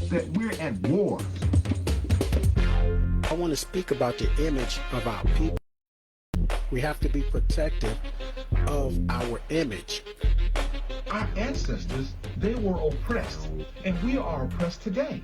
that we're at war. I want to speak about the image of our people. We have to be protective of our image. Our ancestors, they were oppressed, and we are oppressed today.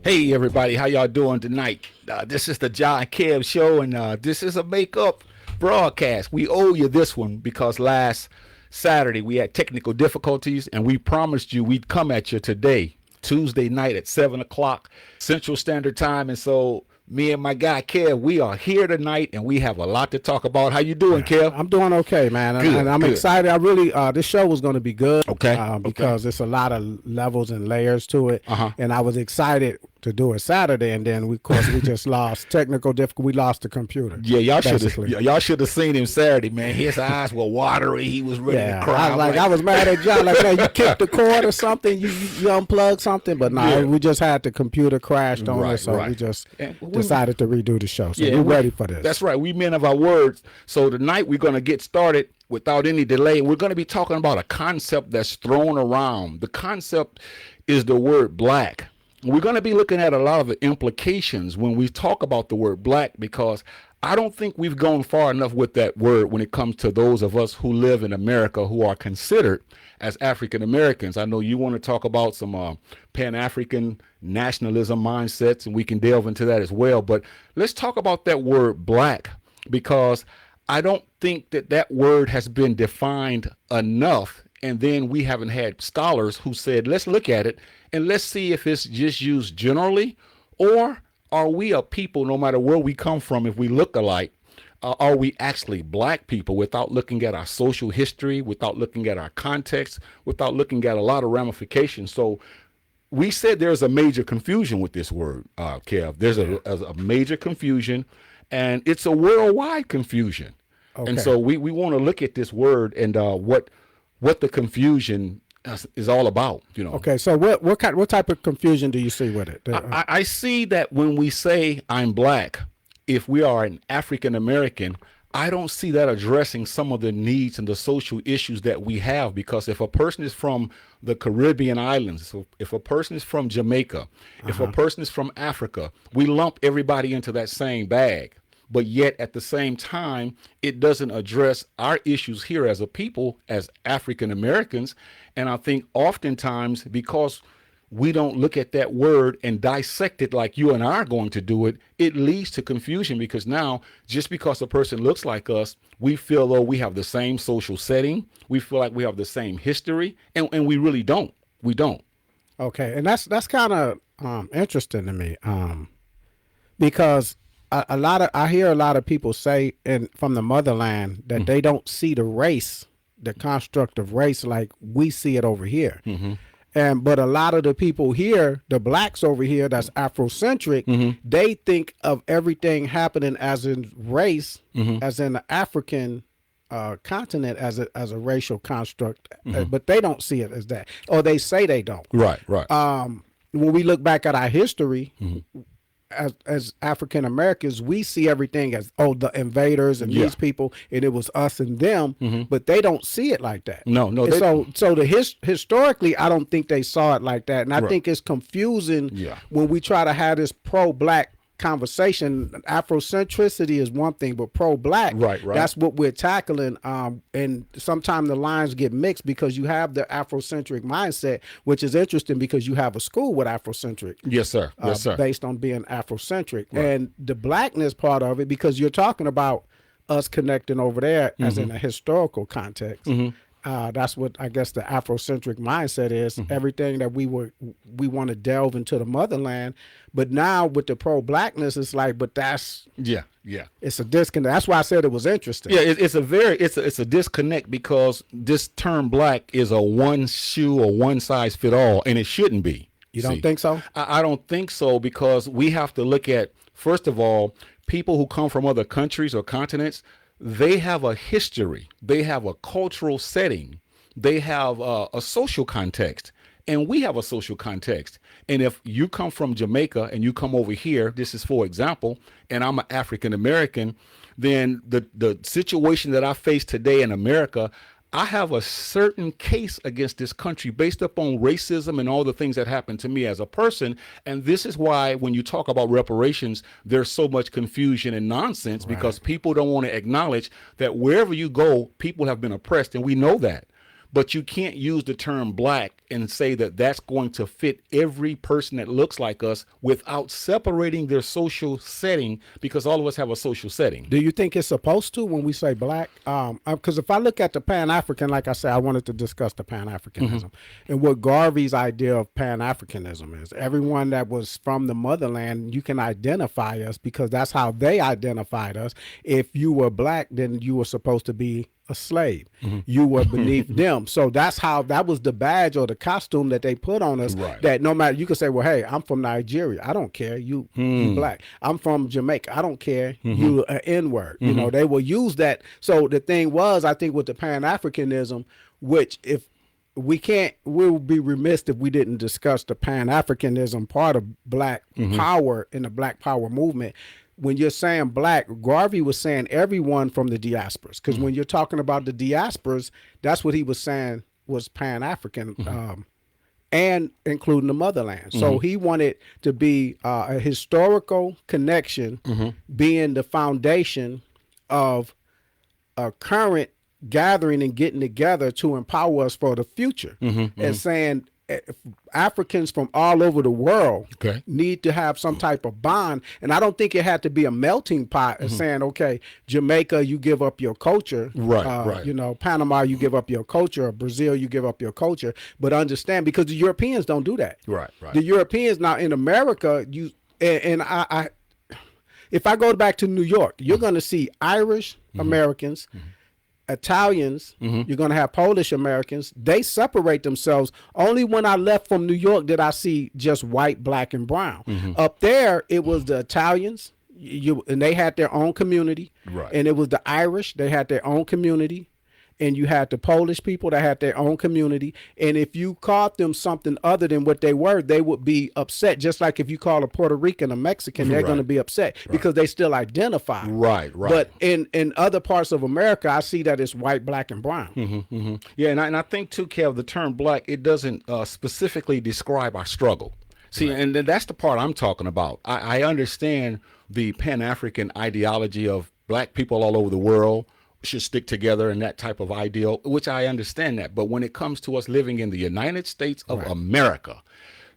Hey everybody, how y'all doing tonight? This is the Jah and Kev show, and this is a makeup broadcast. We owe you this one because last Saturday we had technical difficulties, and we promised you we'd come at you today, Tuesday night at 7 o'clock Central Standard Time. And so me and my guy Kev, we are here tonight, and we have a lot to talk about. How you doing, Kev? I'm doing okay, man. Good, and I'm good. excited. I really, this show was going to be good. Okay. Because it's a lot of levels and layers to it. Uh-huh. And I was excited to do it Saturday, and then we just lost technical difficulty. We lost the computer. Yeah, y'all basically. should have seen him Saturday, man. His eyes were watery. He was ready to cry. I was mad at John. Like, man, you kicked the cord or something. You unplugged something, but no, Yeah. we just had the computer crashed on Right, us, so right. we just And we- decided to redo the show. So Yeah, we're ready for this. That's right. We men of our words. So tonight we're going to get started without any delay. We're going to be talking about a concept that's thrown around. The concept is the word black. We're going to be looking at a lot of the implications when we talk about the word black, because I don't think we've gone far enough with that word when it comes to those of us who live in America who are considered as African Americans. I know you want to talk about some Pan-African nationalism mindsets, and we can delve into that as well. But let's talk about that word black, because I don't think that word has been defined enough. And then we haven't had scholars who said, let's look at it and let's see if it's just used generally, or are we a people, no matter where we come from, if we look alike, are we actually black people, without looking at our social history, without looking at our context, without looking at a lot of ramifications. So we said there's a major confusion with this word, Kev. There's a major confusion, and it's a worldwide confusion. Okay. And so we want to look at this word and what the confusion is all about, you know. Okay, so what type of confusion do you see with it? I see that when we say I'm black, if we are an African American, I don't see that addressing some of the needs and the social issues that we have. Because if a person is from the Caribbean islands, so if a person is from Jamaica, if a person is from Africa, we lump everybody into that same bag. But yet at the same time, it doesn't address our issues here as a people, as African Americans. And I think oftentimes, because we don't look at that word and dissect it like you and I are going to do it, it leads to confusion. Because now, just because a person looks like us, we feel though we have the same social setting, we feel like we have the same history, and we really don't. We don't. Okay, and that's kind of interesting to me, because I hear a lot of people say from the motherland that they don't see the race, the construct of race, like we see it over here. But a lot of the people here, the blacks over here, that's Afrocentric, they think of everything happening as in race, as in the African continent, as a racial construct, but they don't see it as that, or they say they don't. Right. When we look back at our history, as African Americans, we see everything as, the invaders and these people, and it was us and them, but they don't see it like that. No. So historically, I don't think they saw it like that, and I think it's confusing when we try to have this pro-black conversation. Afrocentricity is one thing, but pro-black, right, that's what we're tackling. And sometimes the lines get mixed because you have the Afrocentric mindset, which is interesting because you have a school with Afrocentric. Yes, sir. Based on being Afrocentric. And the blackness part of it, because you're talking about us connecting over there as in a historical context. That's what I guess the Afrocentric mindset is. Everything that we want to delve into the motherland, but now with the pro-blackness, it's like, but that's it's a disconnect. That's why I said it was interesting. Yeah, it's a disconnect, because this term black is a one shoe or one size fit all, and it shouldn't be. You don't think so? I don't think so, because we have to look at, first of all, people who come from other countries or continents. They have a history, they have a cultural setting, they have a social context, and we have a social context. And if you come from Jamaica and you come over here, this is for example, and I'm an African American, then the situation that I face today in America, I have a certain case against this country based upon racism and all the things that happened to me as a person. And this is why when you talk about reparations, there's so much confusion and nonsense because people don't want to acknowledge that wherever you go, people have been oppressed. And we know that. But you can't use the term black and say that that's going to fit every person that looks like us without separating their social setting, because all of us have a social setting. Do you think it's supposed to when we say black? Because if I look at the Pan-African, like I said, I wanted to discuss the Pan-Africanism and what Garvey's idea of Pan-Africanism is. Everyone that was from the motherland, you can identify us because that's how they identified us. If you were black, then you were supposed to be a slave. You were beneath them. So that was the badge or the costume that they put on us. That no matter, you can say, well, hey, I'm from Nigeria, I don't care, you black. I'm from Jamaica, I don't care, you an N-word. You know, they will use that. So the thing was, I think with the Pan-Africanism, which if we'll be remiss if we didn't discuss the Pan-Africanism part of black power in the black power movement. When you're saying black, Garvey was saying everyone from the diasporas, because when you're talking about the diasporas, that's what he was saying was Pan-African, and including the motherland. So he wanted to be a historical connection, being the foundation of a current gathering and getting together to empower us for the future, and saying Africans from all over the world need to have some type of bond. And I don't think it had to be a melting pot of saying, okay, Jamaica, you give up your culture. You know, Panama, you give up your culture. Or Brazil, you give up your culture. But understand, because the Europeans don't do that. The Europeans now in America, I if I go back to New York, you're going to see Irish Americans, Italians, you're going to have Polish Americans. They separate themselves. Only when I left from New York did I see just white, black, and brown. Up there, it was the Italians, and they had their own community. And it was the Irish, they had their own community. And you had the Polish people that had their own community. And if you called them something other than what they were, they would be upset. Just like if you call a Puerto Rican a Mexican, they're going to be upset because they still identify. But in other parts of America, I see that it's white, black, and brown. Yeah, and I think too, Kev, the term black, it doesn't specifically describe our struggle. See, and that's the part I'm talking about. I understand the Pan-African ideology of black people all over the world should stick together and that type of ideal, which I understand that. But when it comes to us living in the United States of America,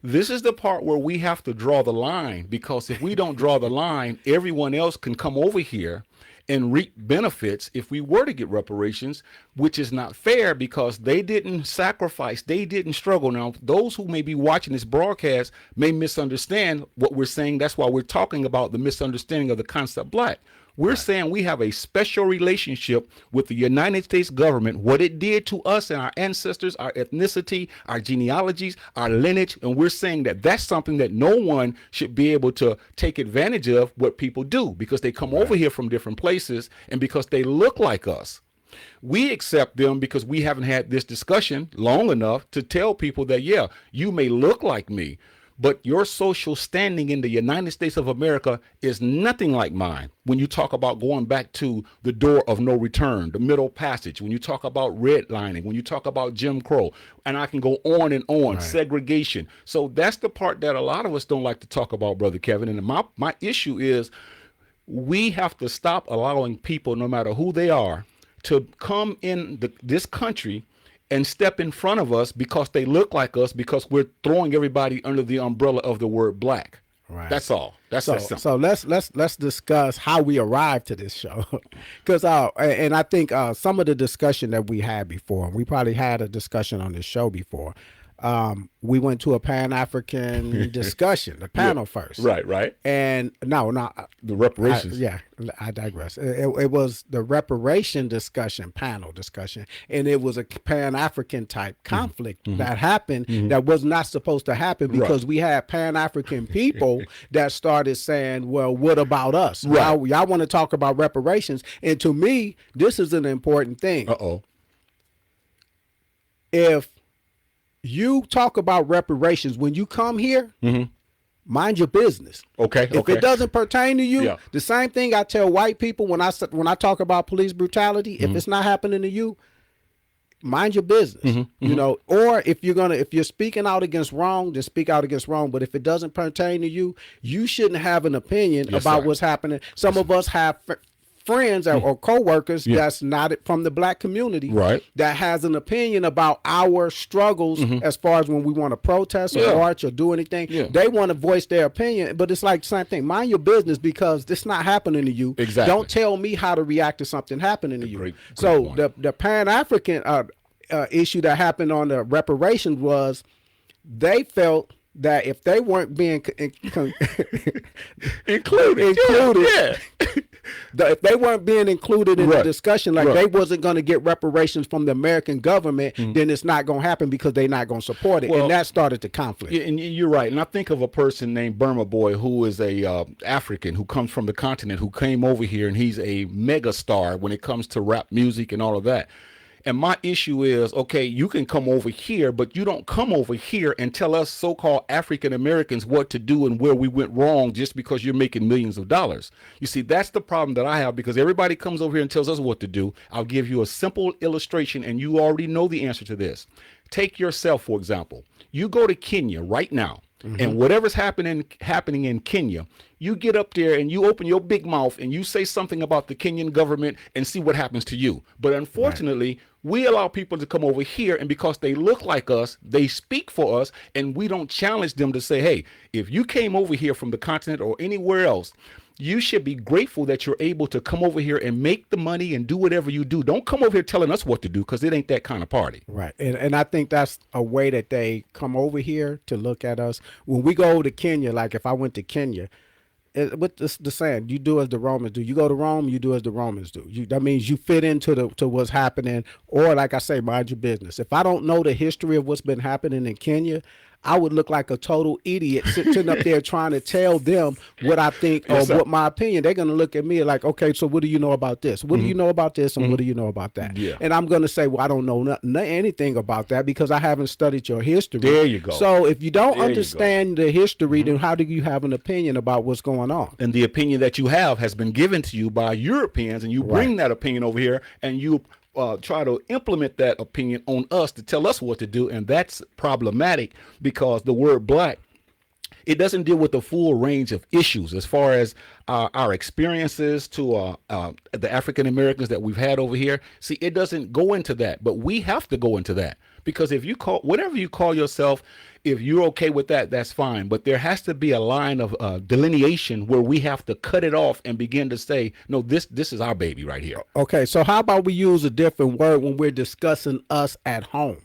this is the part where we have to draw the line, because if we don't draw the line, everyone else can come over here and reap benefits if we were to get reparations, which is not fair because they didn't sacrifice, they didn't struggle. Now, those who may be watching this broadcast may misunderstand what we're saying. That's why we're talking about the misunderstanding of the concept black. We're saying we have a special relationship with the United States government, what it did to us and our ancestors, our ethnicity, our genealogies, our lineage. And we're saying that that's something that no one should be able to take advantage of what people do, because they come over here from different places and because they look like us. We accept them because we haven't had this discussion long enough to tell people that, yeah, you may look like me, but your social standing in the United States of America is nothing like mine. When you talk about going back to the door of no return, the middle passage, when you talk about redlining, when you talk about Jim Crow, and I can go on and on, segregation. So that's the part that a lot of us don't like to talk about, Brother Kevin. And my issue is we have to stop allowing people, no matter who they are, to come in this country and step in front of us because they look like us, because we're throwing everybody under the umbrella of the word black. That's all. That's so let's discuss how we arrived to this show, because and I think some of the discussion that we had before, we probably had a discussion on this show before. We went to a Pan-African discussion, the panel first. Right. And no, the reparations. I digress. It was the reparation discussion, panel discussion, and it was a Pan-African type conflict that happened that was not supposed to happen, because we had Pan-African people that started saying, well, what about us? Y'all want to talk about reparations? And to me, this is an important thing. If you talk about reparations when you come here, mind your business. If it doesn't pertain to you, the same thing I tell white people when I talk about police brutality, if it's not happening to you, mind your business, you know, or if you're speaking out against wrong, then speak out against wrong. But if it doesn't pertain to you, you shouldn't have an opinion about what's happening. Some of us have friends or co-workers that's not from the black community that has an opinion about our struggles as far as when we want to protest or march or do anything. They want to voice their opinion, but it's like the same thing. Mind your business, because this not happening to you. Don't tell me how to react to something happening to you. Great the Pan-African issue that happened on the reparations was they felt that if they weren't being included, if they weren't being included in the discussion, like they wasn't going to get reparations from the American government, then it's not going to happen because they're not going to support it. And that started the conflict. And you're right. And I think of a person named Burma Boy, who is a African who comes from the continent, who came over here, and he's a mega star when it comes to rap music and all of that. And my issue is, okay, you can come over here, but you don't come over here and tell us so-called African Americans what to do and where we went wrong just because you're making millions of dollars. You see, that's the problem that I have, because everybody comes over here and tells us what to do. I'll give you a simple illustration, and you already know the answer to this. Take yourself, for example. You go to Kenya right now, and whatever's happening in Kenya, you get up there and you open your big mouth and you say something about the Kenyan government and see what happens to you. But unfortunately, we allow people to come over here, and because they look like us, they speak for us, and we don't challenge them to say, hey, if you came over here from the continent or anywhere else, you should be grateful that you're able to come over here and make the money and do whatever you do. Don't come over here telling us what to do, because it ain't that kind of party. Right. And I think that's a way that they come over here to look at us. When we go to Kenya, like if I went to Kenya, with the saying, you do as the Romans do. You go to Rome, you do as the Romans do. That means you fit into to what's happening, or like I say, mind your business. If I don't know the history of what's been happening in Kenya, I would look like a total idiot sitting up there trying to tell them what I think or what my opinion. They're going to look at me like, okay, so what do you know about this? What do you know about this? And what do you know about that? And I'm going to say, well, I don't know anything about that because I haven't studied your history. There you go. So if you don't understand the history, then how do you have an opinion about what's going on? And the opinion that you have has been given to you by Europeans, and you bring that opinion over here, and you try to implement that opinion on us to tell us what to do. And that's problematic, because the word black, it doesn't deal with the full range of issues as far as our experiences to the African Americans that we've had over here. See, it doesn't go into that, but we have to go into that, because if you call whatever you call yourself, if you're okay with that, that's fine. But there has to be a line of delineation where we have to cut it off and begin to say, no, this is our baby right here. Okay, so how about we use a different word when we're discussing us at home?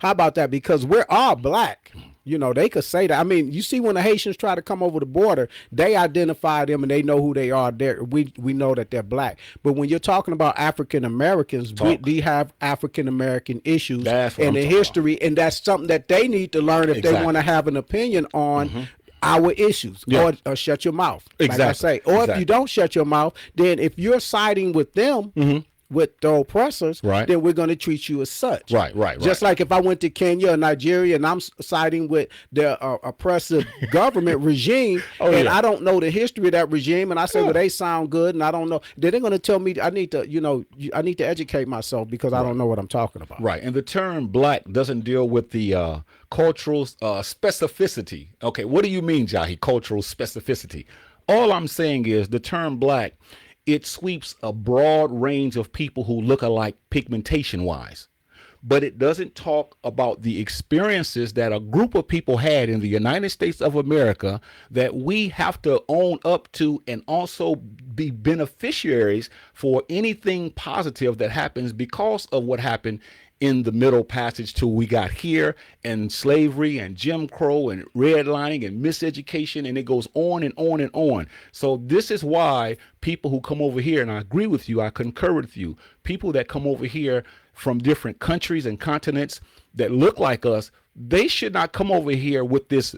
How about that? Because we're all black. You know, they could say that. I mean, you see, when the Haitians try to come over the border, they identify them and they know who they are. We know that they're black. But when you're talking about African Americans, we have African American issues in the history, and that's something that they need to learn if they want to have an opinion on our issues, or shut your mouth, like I say. Or if you don't shut your mouth, then if you're siding with them, with the oppressors, then we're going to treat you as such. Just like if I went to Kenya or Nigeria and I'm siding with the oppressive government regime, and I don't know the history of that regime, and I say, well, they sound good, and I don't know, then they're going to tell me I need to educate myself because I don't know what I'm talking about. And the term black doesn't deal with the cultural specificity. Okay, what do you mean, Jahi, cultural specificity? All I'm saying is the term black, it sweeps a broad range of people who look alike pigmentation wise, but it doesn't talk about the experiences that a group of people had in the United States of America that we have to own up to, and also be beneficiaries for anything positive that happens because of what happened in the Middle Passage till we got here, and slavery and Jim Crow and redlining and miseducation, and it goes on and on and on. So this is why people who come over here, and I agree with you, I concur with you, people that come over here from different countries and continents that look like us, they should not come over here with this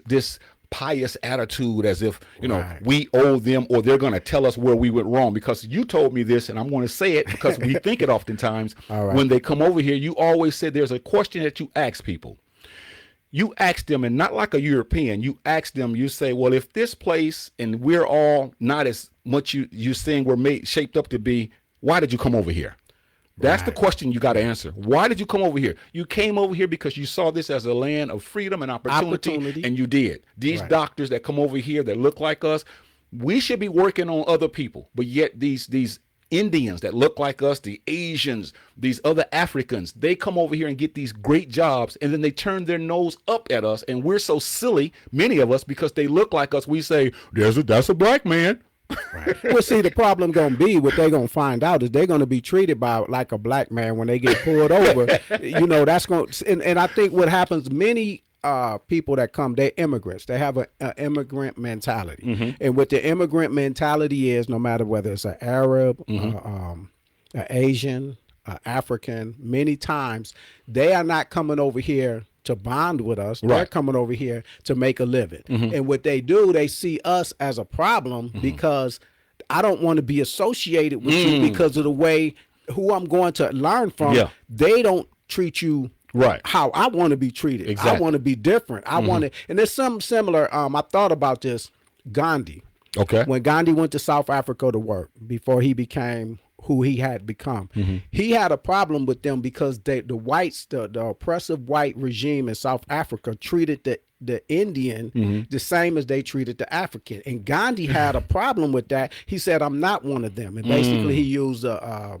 pious attitude as if, you know, we owe them, or they're going to tell us where we went wrong. Because you told me this, and I'm going to say it because we think it oftentimes. When they come over here, you always said there's a question that you ask people. You ask them, and not like a European, you ask them, you say, well, if this place, and we're all not as much you're saying we're shaped up to be, why did you come over here? That's the question you got to answer. Why did you come over here? You came over here because you saw this as a land of freedom and opportunity. And you did. These doctors that come over here that look like us, we should be working on other people, but yet these Indians that look like us, the Asians, these other Africans, they come over here and get these great jobs, and then they turn their nose up at us, and we're so silly, many of us, because they look like us, we say, that's a black man. Right. Well, see, the problem gonna be what they're gonna find out is they're gonna be treated by like a black man when they get pulled over. That's going and I think what happens, many people that come, they're immigrants. They have an immigrant mentality, and what the immigrant mentality is, no matter whether it's an Arab, an Asian, African, many times they are not coming over here to bond with us. They're coming over here to make a living. And what they do, they see us as a problem because I don't want to be associated with you because of the way who I'm going to learn from. They don't treat you how I want to be treated. Exactly. I want to be different. I want to, and there's something similar. I thought about this. Gandhi. Okay. When Gandhi went to South Africa to work before he became who he had become, he had a problem with them because the whites, the oppressive white regime in South Africa treated the Indian the same as they treated the African. And Gandhi had a problem with that. He said, I'm not one of them. And basically he used a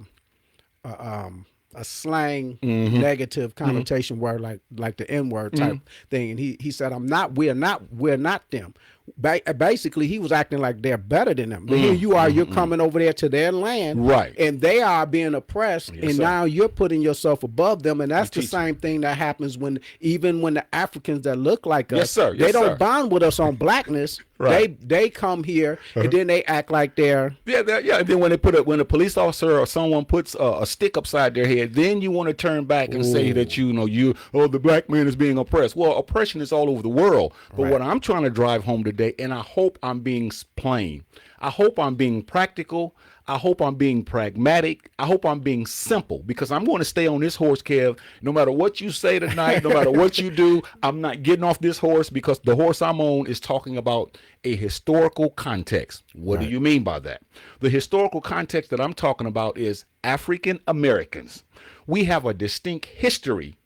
slang negative connotation word like the N-word type thing. And he said, we're not them. Basically, he was acting like they're better than them. But here you are, you're coming over there to their land, and they are being oppressed, and now you're putting yourself above them. And that's the same thing that happens when the Africans that look like us, they don't bond with us on blackness. They come here and then they act like they're And then when a police officer or someone puts a stick upside their head, then you want to turn back and say that the black man is being oppressed. Well, oppression is all over the world. But what I'm trying to drive home today, and I hope I'm being plain, I hope I'm being practical, I hope I'm being pragmatic, I hope I'm being simple, because I'm going to stay on this horse, Kev. No matter what you say tonight, no matter what you do, I'm not getting off this horse, because the horse I'm on is talking about a historical context. What do you mean by that? The historical context that I'm talking about is African Americans. We have a distinct history,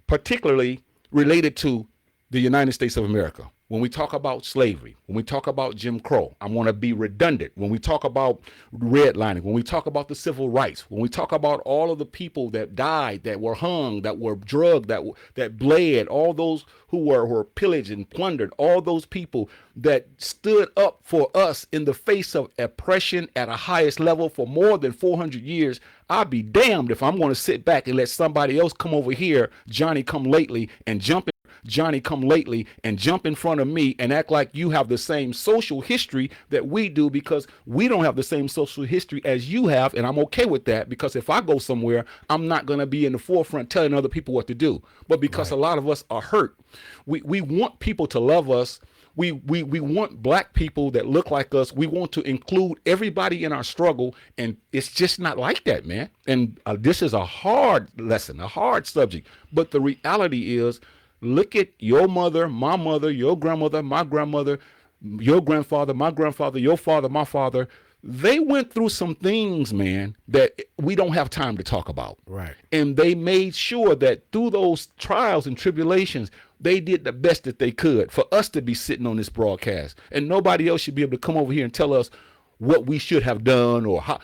particularly related to the United States of America. When we talk about slavery, when we talk about Jim Crow, I want to be redundant. When we talk about redlining, when we talk about the civil rights, when we talk about all of the people that died, that were hung, that were drugged, that bled, all those who were pillaged and plundered, all those people that stood up for us in the face of oppression at a highest level for more than 400 years, I'll be damned if I'm going to sit back and let somebody else come over here, Johnny come lately, and jump in front of me and act like you have the same social history that we do, because we don't have the same social history as you have. And I'm okay with that, because if I go somewhere, I'm not going to be in the forefront telling other people what to do. But because a lot of us are hurt, we want people to love us. We want black people that look like us. We want to include everybody in our struggle, and it's just not like that, man. And this is a hard lesson, a hard subject. But the reality is, look at your mother, my mother, your grandmother, my grandmother, your grandfather, my grandfather, your father, my father. They went through some things, man, that we don't have time to talk about. Right. And they made sure that through those trials and tribulations, they did the best that they could for us to be sitting on this broadcast. And nobody else should be able to come over here and tell us what we should have done, or how,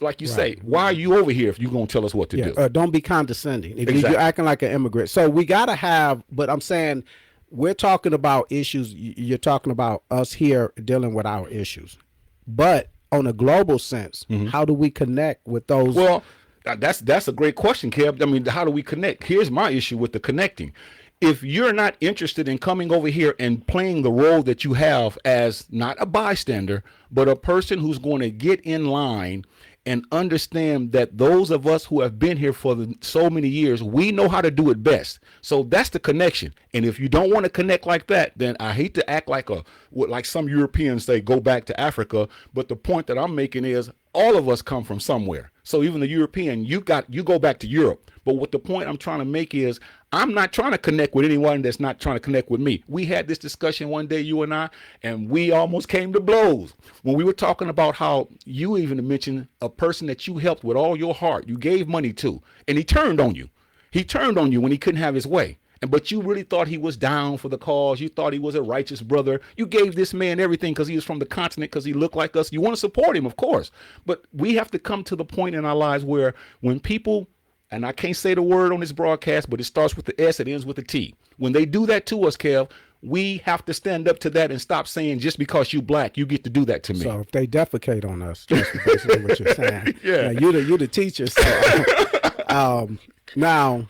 like you say, why are you over here if you're going to tell us what to do? Don't be condescending. If you're acting like an immigrant. So we got to have, but I'm saying we're talking about issues. You're talking about us here dealing with our issues. But on a global sense, how do we connect with those? Well, that's a great question, Kev. I mean, how do we connect? Here's my issue with the connecting. If you're not interested in coming over here and playing the role that you have as not a bystander, but a person who's going to get in line and understand that those of us who have been here for so many years, we know how to do it best. So that's the connection. And if you don't want to connect like that, then I hate to act like what like some Europeans say, go back to Africa. But the point that I'm making is all of us come from somewhere. So even the European, you go back to Europe. But what the point I'm trying to make is I'm not trying to connect with anyone that's not trying to connect with me. We had this discussion one day, you and I, and we almost came to blows when we were talking about how you even mentioned a person that you helped with all your heart, you gave money to, and he turned on you. He turned on you when he couldn't have his way. But you really thought he was down for the cause. You thought he was a righteous brother. You gave this man everything because he was from the continent, because he looked like us. You want to support him, of course. But we have to come to the point in our lives where when people, and I can't say the word on this broadcast, but it starts with the S, it ends with the T. When they do that to us, Kev, we have to stand up to that and stop saying just because you black, you get to do that to me. So if they defecate on us, that's basically what you're saying. Yeah. Now, you're the teacher. So, now,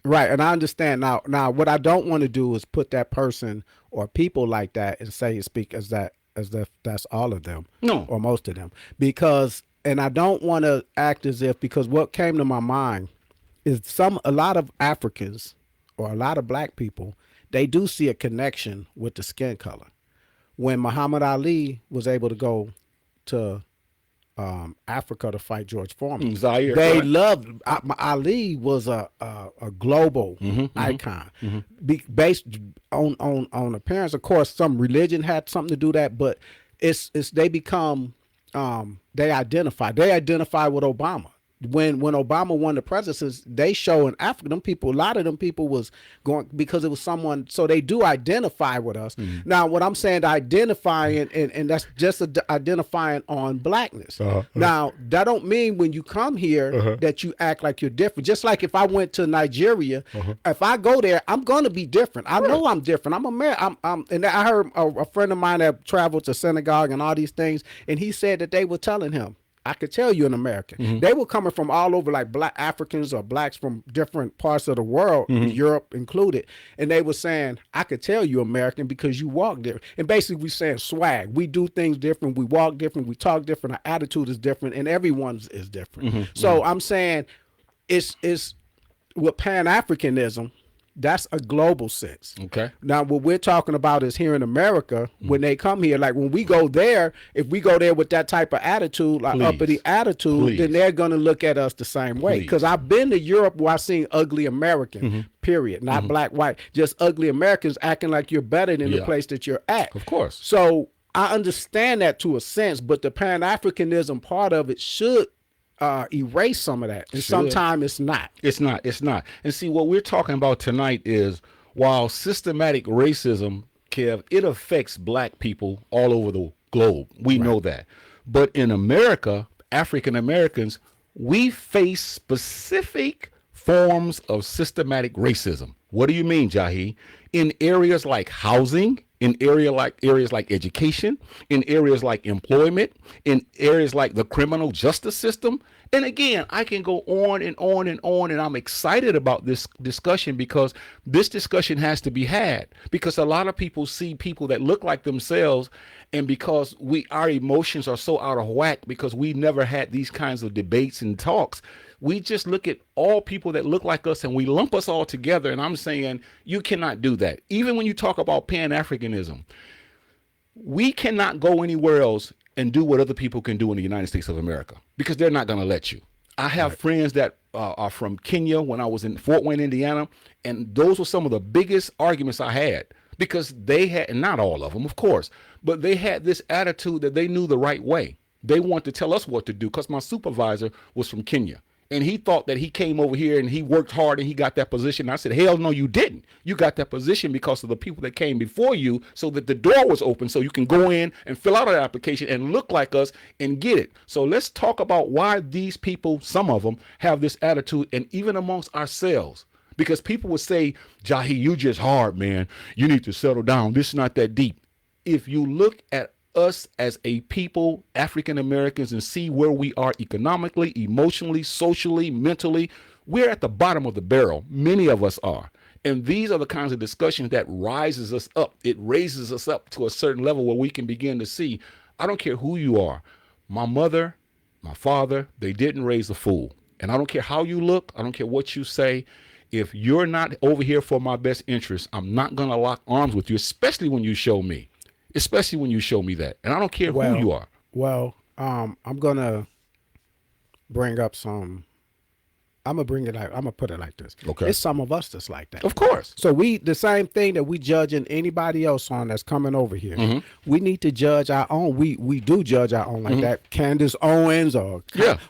right, and I understand. Now, what I don't want to do is put that person or people like that and say speak as if that's all of them, No, or most of them, because, and I don't want to act as if, because what came to my mind is a lot of Africans or a lot of black people, they do see a connection with the skin color. When Muhammad Ali was able to go to Africa to fight George Foreman, Zaire, they right. loved Ali was a global icon, based on appearance. Of course, some religion had something to do that, but it's they become they identify with Obama. When Obama won the presidency, they show in Africa, a lot of them people was going because it was someone, so they do identify with us. Now, what I'm saying, identifying, and that's just identifying on blackness. Now, that don't mean when you come here that you act like you're different. Just like if I went to Nigeria, if I go there, I'm going to be different. I know I'm different. I'm American. And I heard a friend of mine that traveled to Senegal and all these things, and he said that they were telling him, I could tell you an American. They were coming from all over, like black Africans or blacks from different parts of the world, Europe included. And they were saying, I could tell you American because you walk different. And basically we saying swag. We do things different. We walk different. We talk different. Our attitude is different, and everyone's is different. So I'm saying it's with Pan-Africanism, that's a global sense. Okay. Now, what we're talking about is here in America, when they come here, like when we go there, if we go there with that type of attitude, like uppity attitude, then they're going to look at us the same way. Because I've been to Europe where I've seen ugly American, period. Not black, white, just ugly Americans acting like you're better than the place that you're at. Of course. So I understand that to a sense, but the Pan-Africanism part of it should erase some of that, and sometimes it's not. It's not. And see, what we're talking about tonight is, while systematic racism, Kev, it affects black people all over the globe. We know that. But in America, African Americans, we face specific forms of systematic racism. What do you mean, Jahi? In areas like housing, in areas like education, in areas like employment, in areas like the criminal justice system. And again, I can go on and on and on, and I'm excited about this discussion because this discussion has to be had, because a lot of people see people that look like themselves, and because our emotions are so out of whack because we never had these kinds of debates and talks, we just look at all people that look like us and we lump us all together. And I'm saying you cannot do that. Even when you talk about Pan-Africanism, we cannot go anywhere else and do what other people can do in the United States of America because they're not going to let you. I have friends that are from Kenya when I was in Fort Wayne, Indiana, and those were some of the biggest arguments I had because they had, and not all of them, of course, but they had this attitude that they knew the right way. They wanted to tell us what to do because my supervisor was from Kenya. And he thought that he came over here and he worked hard and he got that position. I said, hell no, you didn't. You got that position because of the people that came before you, so that the door was open so you can go in and fill out an application and look like us and get it. So let's talk about why these people, some of them, have this attitude, and even amongst ourselves. Because people would say, Jahi, you just hard, man. You need to settle down. This is not that deep. If you look at us as a people, African Americans, and see where we are economically, emotionally, socially, mentally, we're at the bottom of the barrel. Many of us are. And these are the kinds of discussions that rises us up. It raises us up to a certain level where we can begin to see, I don't care who you are. My mother, my father, they didn't raise a fool. And I don't care how you look. I don't care what you say. If you're not over here for my best interest, I'm not going to lock arms with you, especially when you show me. especially when you show me that. And I don't care who you are. Well, I'm gonna bring up some. I'm gonna bring it out. I'm gonna put it like this. Okay. It's some of us that's like that. Of course. So the same thing that we judging anybody else on that's coming over here. We need to judge our own. We do judge our own like that. Candace Owens or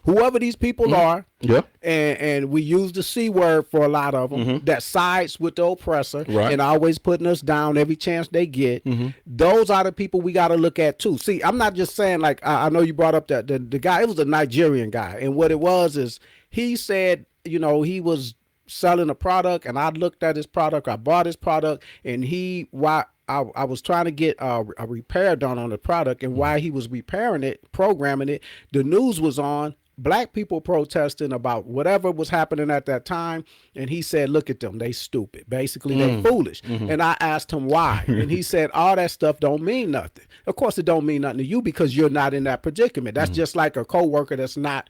whoever these people are. Yeah. And we use the C word for a lot of them that sides with the oppressor and always putting us down every chance they get. Those are the people we got to look at too. See, I'm not just saying like I know you brought up that the guy. It was a Nigerian guy, and what it was is. He said, you know, he was selling a product, and I looked at his product. I bought his product, and I was trying to get a repair done on the product, and while he was repairing it, programming it, the news was on. Black people protesting about whatever was happening at that time, and he said, "Look at them, they stupid. Basically, they're foolish." And I asked him why, and he said, "All that stuff don't mean nothing. Of course, it don't mean nothing to you because you're not in that predicament. That's just like a coworker that's not."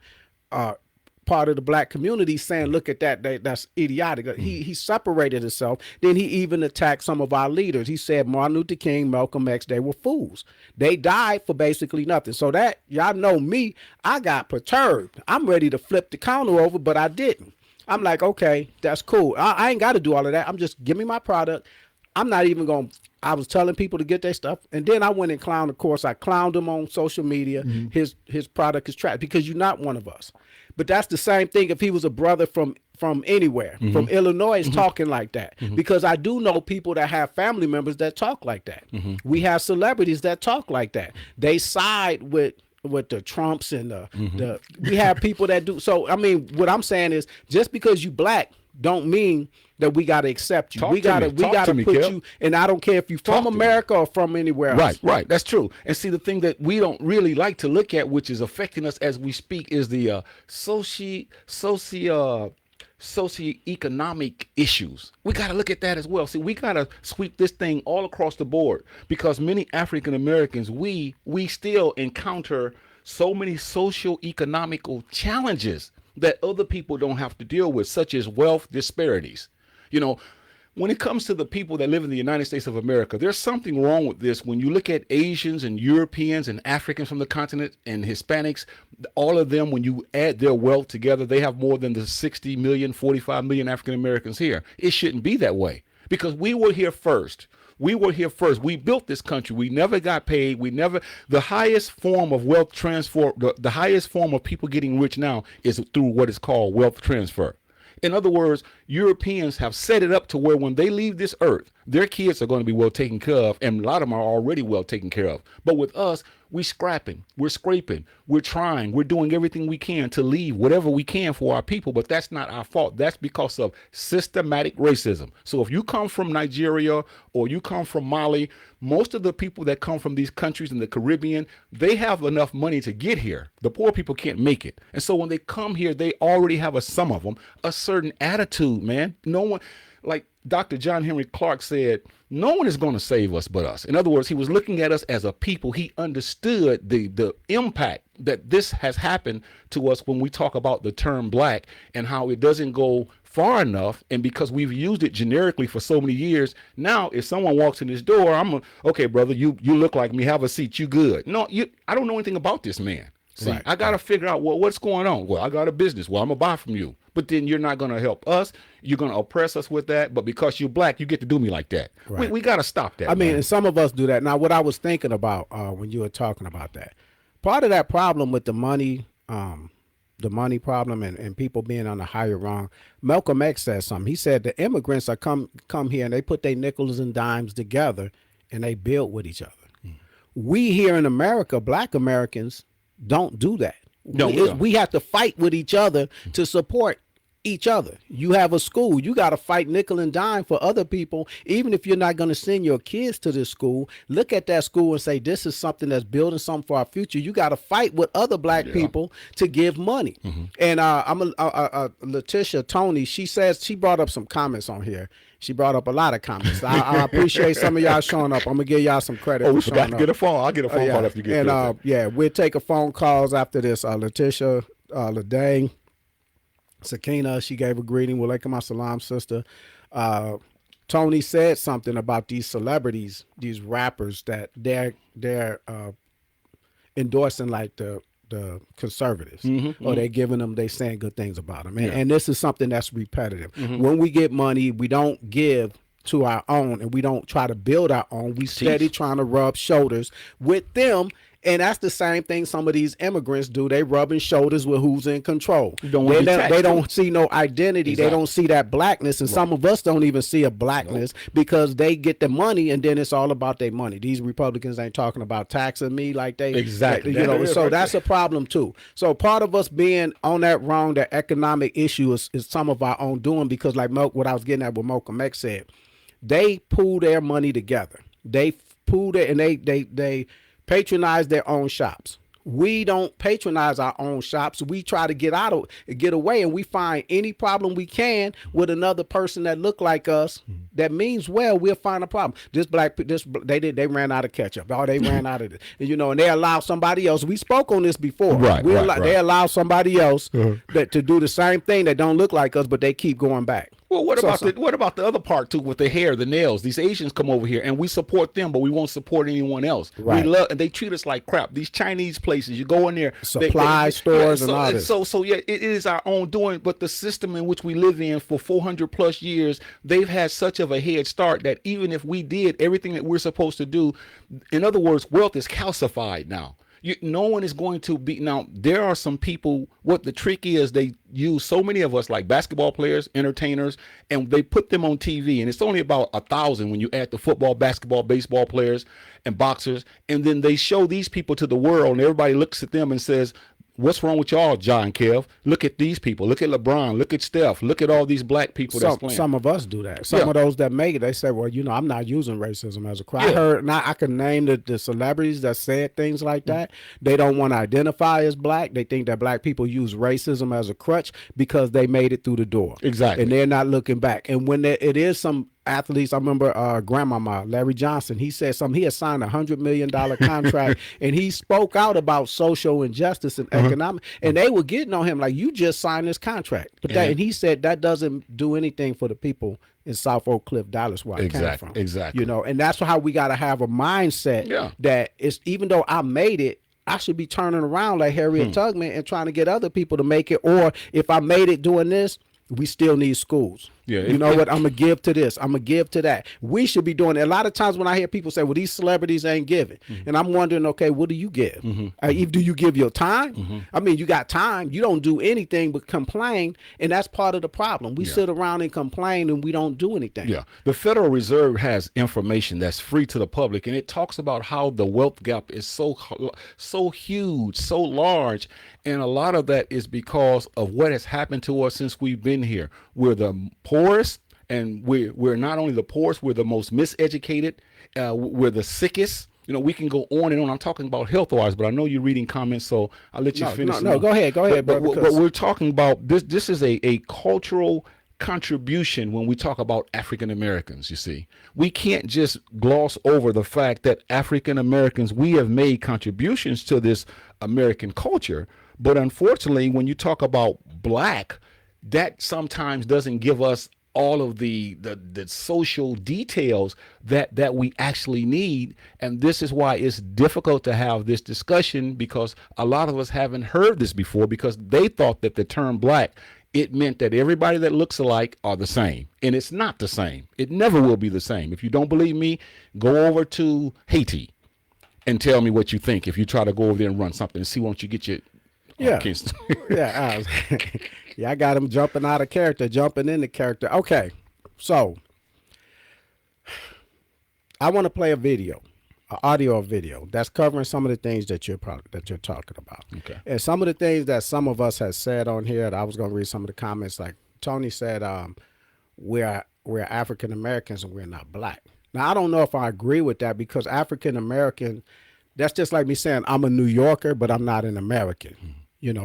Part of the black community saying, look at that, that's idiotic. He separated himself. Then he even attacked some of our leaders. He said Martin Luther King, Malcolm X, they were fools. They died for basically nothing. So that, y'all know me, I got perturbed. I'm ready to flip the counter over, but I didn't. I'm like, okay, that's cool. I ain't got to do all of that. I'm just, give me my product. I'm not even going to, I was telling people to get their stuff. And then I went and clowned, of course, I clowned him on social media. His product is trash because you're not one of us. But that's the same thing if he was a brother from anywhere, from Illinois, talking like that. Because I do know people that have family members that talk like that. We have celebrities that talk like that. They side with the Trumps and we have people that do. So, I mean, what I'm saying is just because you black don't mean that we got to accept you. We got to put you, and I don't care if you're from America or from anywhere else. Right. That's true. And see, the thing that we don't really like to look at, which is affecting us as we speak, is the socioeconomic issues. We got to look at that as well. See, we got to sweep this thing all across the board because many African Americans, we still encounter so many socioeconomical challenges that other people don't have to deal with, such as wealth disparities. You know, when it comes to the people that live in the United States of America, there's something wrong with this. When you look at Asians and Europeans and Africans from the continent and Hispanics, all of them, when you add their wealth together, they have more than the 60 million, 45 million African Americans here. It shouldn't be that way because we were here first. We built this country. We never got paid. The highest form of wealth transfer, the highest form of people getting rich now is through what is called wealth transfer. In other words, Europeans have set it up to where when they leave this earth, their kids are going to be well taken care of, and a lot of them are already well taken care of. But with us, we're scrapping, we're scraping, we're trying, we're doing everything we can to leave whatever we can for our people, but that's not our fault. That's because of systematic racism. So if you come from Nigeria or you come from Mali, most of the people that come from these countries in the Caribbean, they have enough money to get here. The poor people can't make it. And so when they come here, they already have some of them, a certain attitude, man. No one, like Dr. John Henry Clark said, no one is going to save us but us. In other words, he was looking at us as a people. He understood the impact that this has happened to us when we talk about the term black and how it doesn't go far enough. And because we've used it generically for so many years, now if someone walks in this door, okay, brother, you look like me. Have a seat. You good. No, I don't know anything about this man. See, I got to figure out what's going on. Well, I got a business. Well, I'm going to buy from you. But then you're not going to help us. You're going to oppress us with that. But because you're black, you get to do me like that. Right. We got to stop that. I mean, and some of us do that. Now, what I was thinking about when you were talking about that, part of that problem with the money problem and people being on the higher rung, Malcolm X said something. He said the immigrants are come here and they put their nickels and dimes together and they build with each other. We here in America, black Americans, don't do that. No, we have to fight with each other to support each other. You have a school, you got to fight nickel and dime for other people. Even if you're not going to send your kids to this school, look at that school and say, this is something that's building something for our future. You got to fight with other black people to give money. And Letitia Tony, she says, she brought up some comments on here. She brought up a lot of comments. I appreciate some of y'all showing up. I'm gonna give y'all some credit. Oh, we forgot to get a phone. I'll get a phone call after you get there. We'll take a phone calls after this. Letitia, Ladae, Sakina, she gave a greeting. Walaikum assalam, sister. Tony said something about these celebrities, these rappers that they're endorsing like the conservatives, or they're giving them, they saying good things about them, and this is something that's repetitive. When we get money, we don't give to our own, and we don't try to build our own. We steady trying to rub shoulders with them. And that's the same thing some of these immigrants do. They rubbing shoulders with who's in control. They don't see no identity. They don't see that blackness. And some of us don't even see a blackness because they get the money, and then it's all about their money. These Republicans ain't talking about taxing me like they exactly. So that's a problem too. So part of us being on that wrong, that economic issue is some of our own doing, because like what I was getting at, what Malcolm X said, they pool their money together. They pool it, and they patronize their own shops. We don't patronize our own shops. We try to get away, and we find any problem we can with another person that look like us. That means well, we'll find a problem. They ran out of ketchup. Oh, they ran out of it. And they allow somebody else. We spoke on this before. They allow somebody else to do the same thing that don't look like us, but they keep going back. Well, what about the other part too, with the hair, the nails? These Asians come over here and we support them, but we won't support anyone else. Right. We love, and they treat us like crap. These Chinese places, you go in there, supply stores and all this. So yeah, it is our own doing. But the system in which we live in for 400 plus years, they've had such of a head start that even if we did everything that we're supposed to do, in other words, wealth is calcified now. No one is going to be. Now, there are some people, what the trick is, they use so many of us like basketball players, entertainers, and they put them on TV. And it's only about 1,000 when you add the football, basketball, baseball players and boxers. And then they show these people to the world, and everybody looks at them and says, what's wrong with y'all, Jah and Kev? Look at these people. Look at LeBron. Look at Steph. Look at all these black people that's playing. Some of us do that. Some of those that make it, they say, well, I'm not using racism as a crime. I heard, now I can name the celebrities that said things like that. They don't want to identify as black. They think that black people use racism as a crutch because they made it through the door. Exactly. And they're not looking back. And when it is some athletes, I remember grandmama Larry Johnson, he said something. He had signed $100 million contract and he spoke out about social injustice and economic, and they were getting on him like, you just signed this contract. But and he said that doesn't do anything for the people in South Oak Cliff, Dallas, where I came from. Exactly. And that's how we got to have a mindset that it's, even though I made it, I should be turning around like Harriet Tubman and trying to get other people to make it. Or if I made it doing this, we still need schools. Yeah, you know what? I'm going to give to this. I'm going to give to that. We should be doing it. A lot of times when I hear people say, well, these celebrities ain't giving. And I'm wondering, okay, what do you give? Do you give your time? I mean, you got time. You don't do anything but complain. And that's part of the problem. We sit around and complain and we don't do anything. Yeah. The Federal Reserve has information that's free to the public. And it talks about how the wealth gap is so huge, so large. And a lot of that is because of what has happened to us since we've been here. We're the poorest, and we're not only the poorest, we're the most miseducated, we're the sickest. We can go on and on. I'm talking about health-wise, but I know you're reading comments, so I'll let you finish. No, go ahead. But we're talking about this is a cultural contribution when we talk about African Americans. You see, we can't just gloss over the fact that African Americans, we have made contributions to this American culture. But unfortunately, when you talk about black, that sometimes doesn't give us all of the social details that we actually need. And this is why it's difficult to have this discussion, because a lot of us haven't heard this before, because they thought that the term black, it meant that everybody that looks alike are the same. And it's not the same. It never will be the same. If you don't believe me, go over to Haiti and tell me what you think. If you try to go over there and run something and see, won't you get your... Yeah. I got him jumping out of character, jumping into character. Okay. So I want to play a video, an audio video that's covering some of the things that you're talking about. Okay. And some of the things that some of us have said on here, I was going to read some of the comments. Like Tony said, we're African Americans and we're not black. Now, I don't know if I agree with that, because African American, that's just like me saying I'm a New Yorker, but I'm not an American.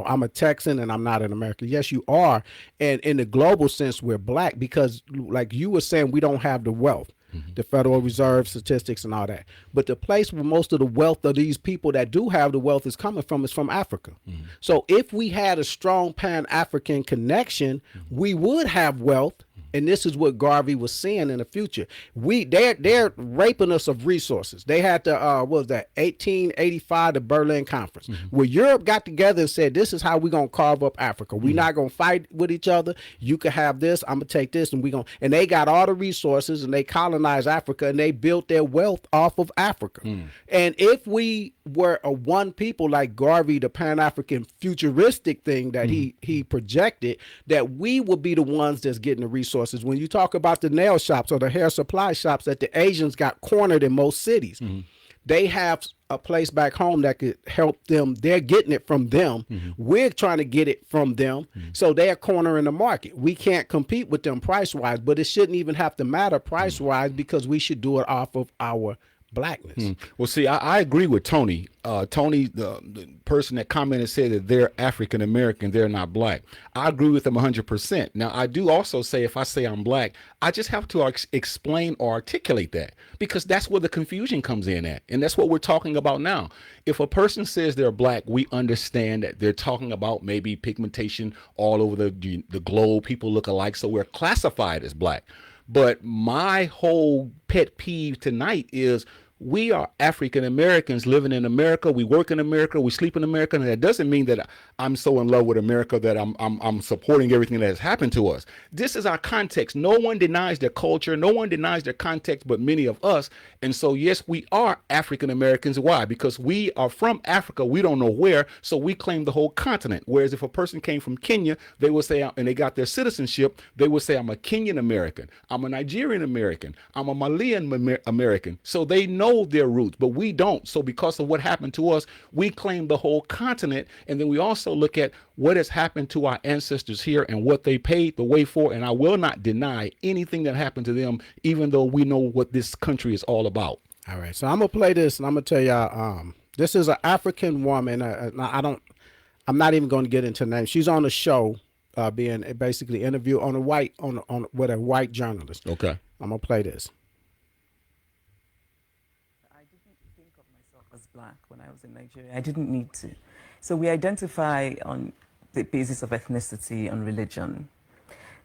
I'm a Texan and I'm not an American. Yes, you are. And in the global sense, we're black because, like you were saying, we don't have the wealth, the Federal Reserve statistics and all that. But the place where most of the wealth of these people that do have the wealth is coming from is from Africa. So if we had a strong Pan-African connection, we would have wealth And this is what Garvey was seeing in the future. They're raping us of resources. They had to what was that 1885 the Berlin Conference, where Europe got together and said, this is how we're gonna carve up Africa. We're not gonna fight with each other. You can have this, I'm gonna take this, and they got all the resources and they colonized Africa and they built their wealth off of Africa. And if we were a one people like Garvey, the Pan-African futuristic thing that he projected, that we would be the ones that's getting the resources. When you talk about the nail shops or the hair supply shops that the Asians got cornered in most cities, they have a place back home that could help them. They're getting it from them. We're trying to get it from them. So they're cornering the market. We can't compete with them price-wise, but it shouldn't even have to matter price-wise because we should do it off of our blackness. Well, see, I agree with Tony. Tony, the person that commented, said that they're African American, they're not black. I agree with them 100%. Now, I do also say, if I say I'm black, I just have to explain or articulate that, because that's where the confusion comes in at, and that's what we're talking about now. If a person says they're black, we understand that they're talking about maybe pigmentation all over the globe. People look alike, so we're classified as black. But my whole pet peeve tonight is we are African Americans living in America. We work in America. We sleep in America. And that doesn't mean that I'm so in love with America that I'm supporting everything that has happened to us. This is our context. No one denies their culture. No one denies their context, but many of us. And so, yes, we are African Americans. Why? Because we are from Africa. We don't know where. So we claim the whole continent. Whereas if a person came from Kenya, they would say, and they got their citizenship, they would say, I'm a Kenyan American. I'm a Nigerian American. I'm a Malian American. So they know their roots, but we don't. So because of what happened to us, we claim the whole continent. And then we also look at what has happened to our ancestors here and what they paid the way for. And I will not deny anything that happened to them, even though we know what this country is all about. All right. So I'm going to play this and I'm going to tell y'all, this is an African woman. I'm not even going to get into names. She's on a show, being basically interviewed on with a white journalist. Okay. I'm going to play this. Was black when I was in Nigeria. I didn't need to. So we identify on the basis of ethnicity and religion,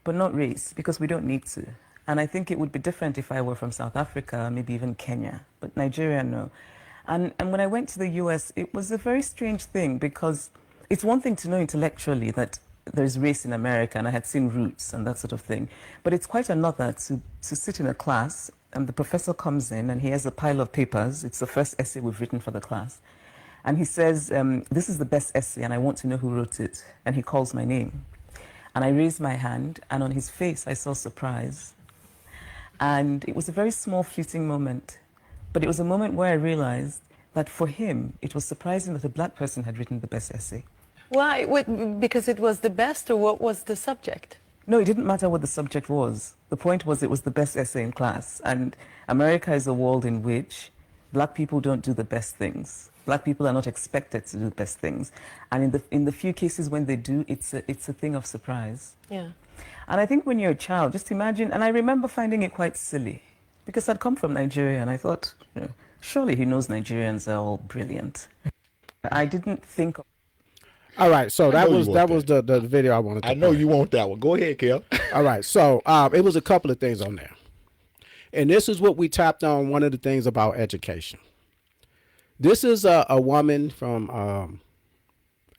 but not race, because we don't need to. And I think it would be different if I were from South Africa, maybe even Kenya, but Nigeria, no. And when I went to the US, it was a very strange thing, because it's one thing to know intellectually that there's race in America, and I had seen roots and that sort of thing, but it's quite another to sit in a class and the professor comes in and he has a pile of papers. It's the first essay we've written for the class. And he says, this is the best essay and I want to know who wrote it. And he calls my name. And I raised my hand and on his face I saw surprise. And it was a very small fleeting moment. But it was a moment where I realized that for him, it was surprising that a black person had written the best essay. Why? Because it was the best, or what was the subject? No, it didn't matter what the subject was. The point was it was the best essay in class. And America is a world in which black people don't do the best things. Black people are not expected to do the best things. And in the few cases when they do, it's a thing of surprise. Yeah. And I think when you're a child, just imagine, and I remember finding it quite silly, because I'd come from Nigeria and I thought, surely he knows Nigerians are all brilliant. I didn't think of. All right, so that was the video I wanted to I know play. you want that one. Go ahead, Kev. All right, so it was a couple of things on there. And this is what we tapped on, one of the things about education. This is a woman from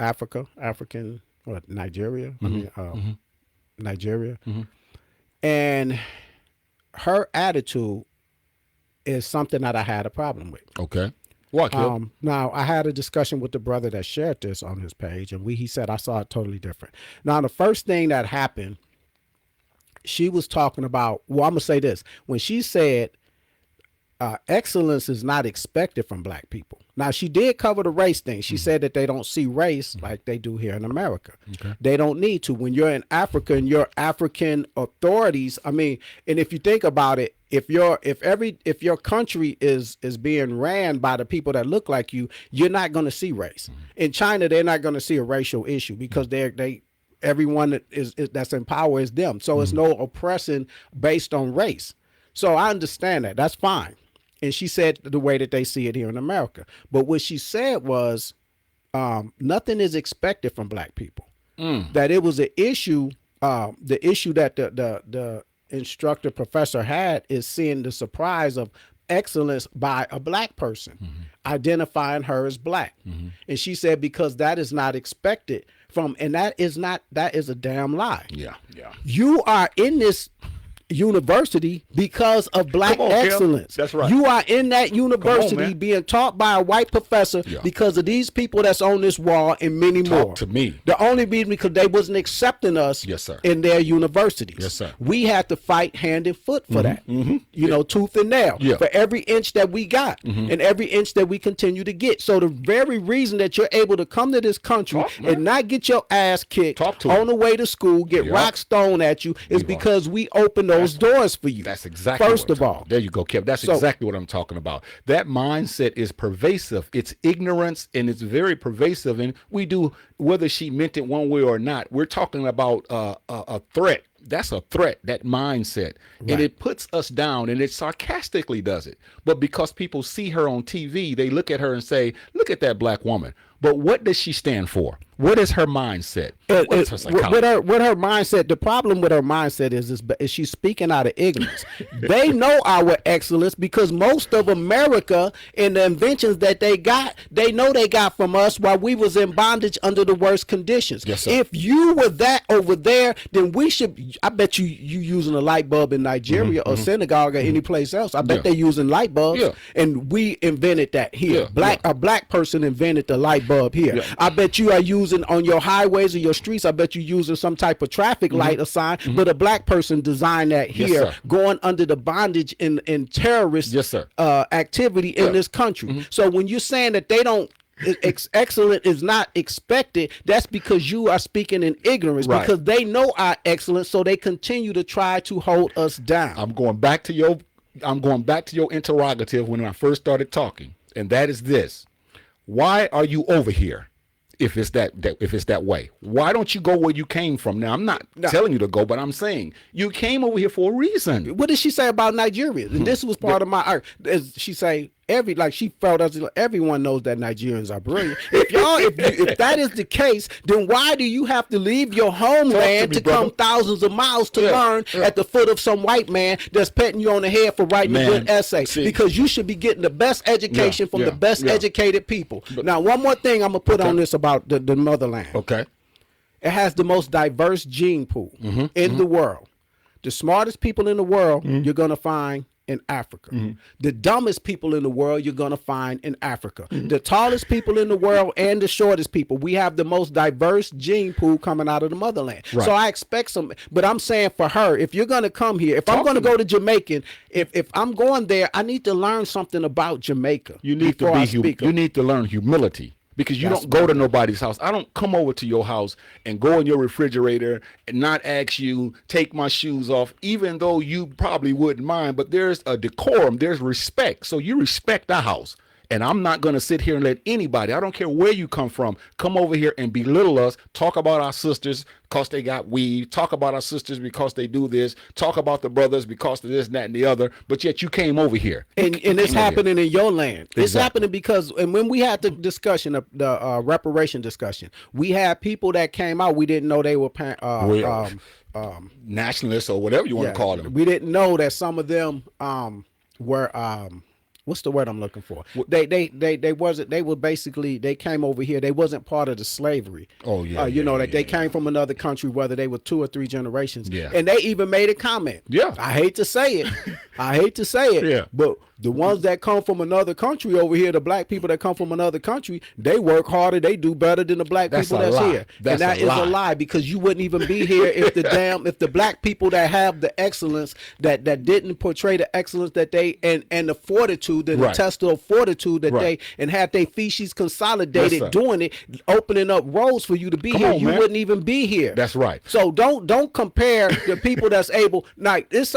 Nigeria? Nigeria. And her attitude is something that I had a problem with. Okay. What, Kev? Now, I had a discussion with the brother that shared this on his page, and he said I saw it totally different. Now, the first thing that happened, she was talking about, well, I'm going to say this. When she said excellence is not expected from black people. Now, she did cover the race thing. She said that they don't see race like they do here in America. Okay. They don't need to. When you're in Africa and your African authorities, I mean, and if you think about it, if your country is being ran by the people that look like you, you're not going to see race. In China, they're not going to see a racial issue because everyone that is that's in power is them. So it's no oppression based on race. So I understand that. That's fine. And she said the way that they see it here in America. But what she said was nothing is expected from black people. That it was an issue, the issue that the instructor professor had is seeing the surprise of excellence by a black person, identifying her as black. And she said, because that is not expected from, and that is a damn lie. Yeah. You are in this university because of black Come on, Kev. excellence. That's right. You are in that university man. being taught by a white professor because of these people that's on this wall and many more. Talk to me. The only reason because they wasn't accepting us Yes, sir. in their universities. Yes, sir. We had to fight hand and foot for that. You know, tooth and nail. Yeah. For every inch that we got and every inch that we continue to get. So the very reason that you're able to come to this country and not get your ass kicked on the way to school, get rocks thrown at you, is because we open those doors for you. That's exactly First of all. There you go, Kev. That's exactly what I'm talking about. That mindset is pervasive. It's ignorance, and it's very pervasive. And we do, whether she meant it one way or not, we're talking about a threat. That's a threat, that mindset. And it puts us down, and it sarcastically does it. But because people see her on TV, they look at her and say, look at that black woman. But what does she stand for? What is her mindset? What is her psychology? With her mindset, the problem with her mindset is she's speaking out of ignorance. They know our excellence because most of America and the inventions that they got, they know they got from us while we was in bondage under the worst conditions. Yes, sir. If you were that over there, then we should, I bet you using a light bulb in Nigeria or Senegal or any place else. I bet they're using light bulbs. And we invented that here. A black person invented the light bulb here. I bet you are using on your highways or your streets, I bet you using some type of traffic light or sign, but a black person designed that here, going under the bondage in terrorist activity in this country. So when you're saying that they don't, excellent is not expected, that's because you are speaking in ignorance, because they know our excellence, so they continue to try to hold us down. I'm going back to your interrogative when I first started talking, and that is this: why are you over here? If it's that way, why don't you go where you came from? Now, I'm not telling you to go, but I'm saying you came over here for a reason. What did she say about Nigeria? And this was part of my. She say she felt as everyone knows that Nigerians are brilliant. If that is the case, then why do you have to leave your homeland to come thousands of miles to learn at the foot of some white man that's petting you on the head for writing a good essay? Because you should be getting the best education from the best educated people. Now, one more thing I'm gonna put on this about the motherland. Okay, it has the most diverse gene pool in the world. The smartest people in the world you're gonna find in Africa. The dumbest people in the world you're going to find in Africa. The tallest people in the world and the shortest people. We have the most diverse gene pool coming out of the motherland. So I expect some, but I'm saying for her, if you're going to come here, if I'm going to go to Jamaican, if I'm going there, I need to learn something about Jamaica. You need you need to learn humility. Because you don't go to nobody's house. I don't come over to your house and go in your refrigerator and not ask you, take my shoes off, even though you probably wouldn't mind. But there's a decorum, there's respect. So you respect our house. And I'm not going to sit here and let anybody, I don't care where you come from, come over here and belittle us, talk about our sisters because they got weave, talk about our sisters because they do this, talk about the brothers because of this, and that, and the other, but yet you came over here. And it's happening in your land. It's happening because, and when we had the discussion, the reparation discussion, we had people that came out, we didn't know they were nationalists or whatever you want to call them. We didn't know that some of them were what's the word I'm looking for? They wasn't. They were basically, they came over here. They wasn't part of the slavery. Oh yeah. They came from another country, whether they were 2 or 3 generations. Yeah. And they even made a comment. Yeah. I hate to say it. Yeah. But the ones that come from another country over here, the black people that come from another country, they work harder. They do better than the black people that's here. And that is a lie, because you wouldn't even be here if the black people that have the excellence that didn't portray the excellence that they and the fortitude, the intestinal fortitude that they, and had their feces consolidated doing it, opening up roads for you to be here. You wouldn't even be here. That's right. So don't compare the people that's able. Like it's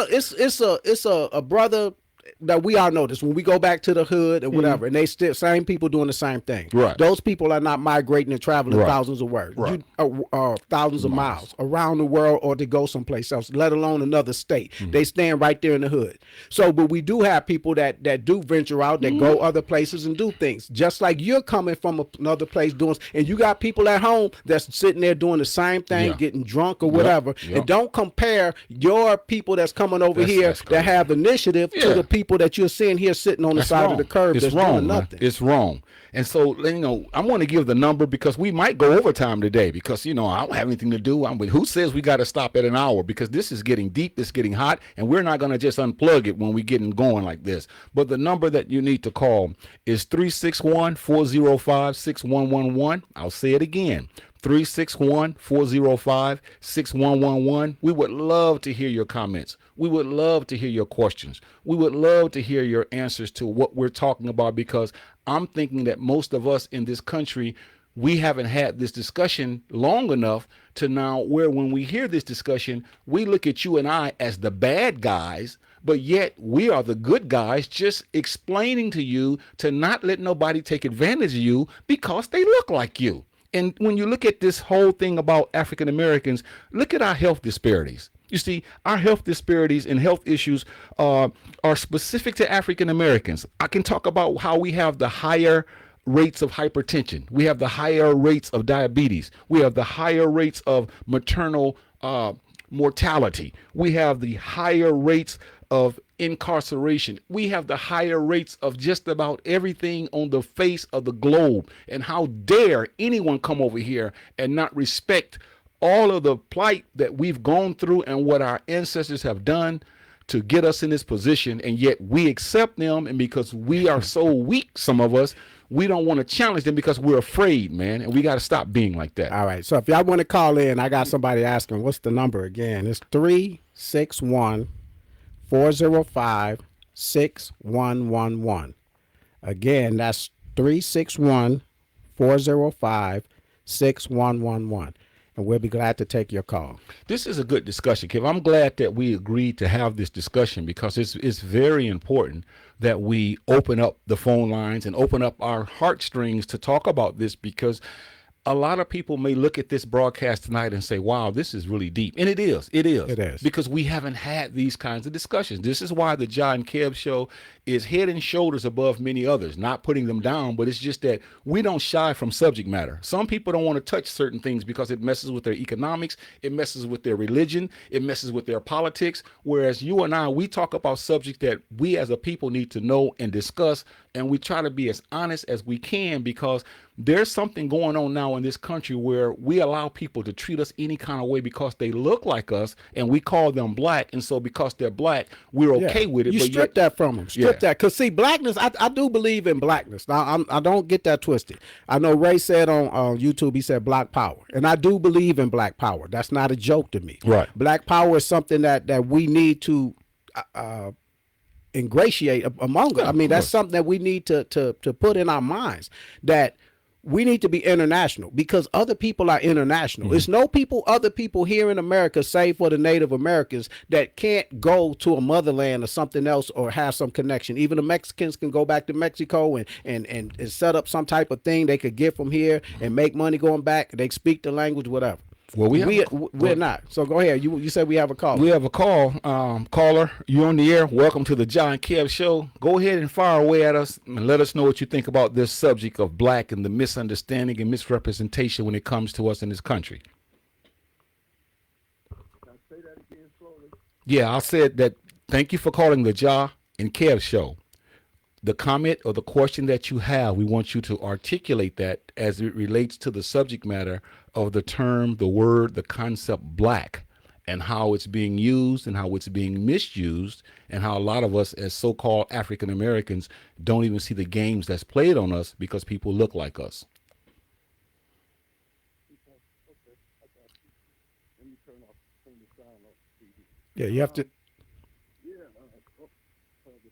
a brother that we all know this. When we go back to the hood and whatever, and they still same people doing the same thing. Right. Those people are not migrating and traveling Right. thousands of words, Right. thousands of miles around the world or to go someplace else, let alone another state. They stand right there in the hood. So, but we do have people that do venture out, that go other places and do things, just like you're coming from another place doing. And you got people at home that's sitting there doing the same thing, Yeah. getting drunk or whatever. Yep. And don't compare your people that's coming over here that's crazy. that have initiative Yeah. to the people that you're seeing here sitting on the side of the curb It's that's wrong, doing man. nothing. It's wrong. And so, I want to give the number because we might go overtime today because, I don't have anything to do. Who says we got to stop at an hour? Because this is getting deep, it's getting hot, and we're not going to just unplug it when we getting going like this. But the number that you need to call is 361-405-6111. I'll say it again. 361-405-6111. We would love to hear your comments. We would love to hear your questions. We would love to hear your answers to what we're talking about, because I'm thinking that most of us in this country, we haven't had this discussion long enough to now where when we hear this discussion, we look at you and I as the bad guys, but yet we are the good guys, just explaining to you to not let nobody take advantage of you because they look like you. And when you look at this whole thing about African Americans, look at our health disparities. You see, our health disparities and health issues are specific to African Americans. I can talk about how we have the higher rates of hypertension. We have the higher rates of diabetes. We have the higher rates of maternal mortality. We have the higher rates of incarceration. We have the higher rates of just about everything on the face of the globe. And how dare anyone come over here and not respect all of the plight that we've gone through and what our ancestors have done to get us in this position, and yet we accept them. And because we are so weak, some of us, we don't want to challenge them because we're afraid, man. And we got to stop being like that. All right. So if y'all want to call in, I got somebody asking, what's the number again? It's 361-405-6111. Again, that's 361-405-6111. And we'll be glad to take your call. This is a good discussion, Kev. I'm glad that we agreed to have this discussion because it's very important that we open up the phone lines and open up our heartstrings to talk about this, because a lot of people may look at this broadcast tonight and say, wow, this is really deep. And it is. It is. Because we haven't had these kinds of discussions. This is why the Jah and Kev show is head and shoulders above many others, not putting them down, but it's just that we don't shy from subject matter. Some people don't want to touch certain things because it messes with their economics, it messes with their religion, it messes with their politics, whereas you and I, we talk about subjects that we as a people need to know and discuss, and we try to be as honest as we can, because there's something going on now in this country where we allow people to treat us any kind of way because they look like us, and we call them black, and so because they're black, we're okay with it. You strip that from them. Strip that. Because, see, blackness, I do believe in blackness. Now, I don't get that twisted. I know Ray said on YouTube, he said black power. And I do believe in black power. That's not a joke to me. Right. Black power is something that we need to ingratiate among us. I mean, that's something that we need to put in our minds, that we need to be international because other people are international. There's no other people here in America, save for the Native Americans, that can't go to a motherland or something else or have some connection. Even the Mexicans can go back to Mexico and set up some type of thing they could get from here and make money going back. They speak the language, whatever. Well, we're not. So go ahead. You said we have a call. We have a call. Caller, you're on the air. Welcome to the Jah and Kev show. Go ahead and fire away at us and let us know what you think about this subject of black and the misunderstanding and misrepresentation when it comes to us in this country. Can I say that again slowly? Yeah, I said that. Thank you for calling the Jah and Kev show. The comment or the question that you have, we want you to articulate that as it relates to the subject matter of the term, the word, the concept black, and how it's being used and how it's being misused, and how a lot of us as so-called African Americans don't even see the games that's played on us because people look like us. Okay. Let me turn the sound off the TV. Yeah, you have to. Get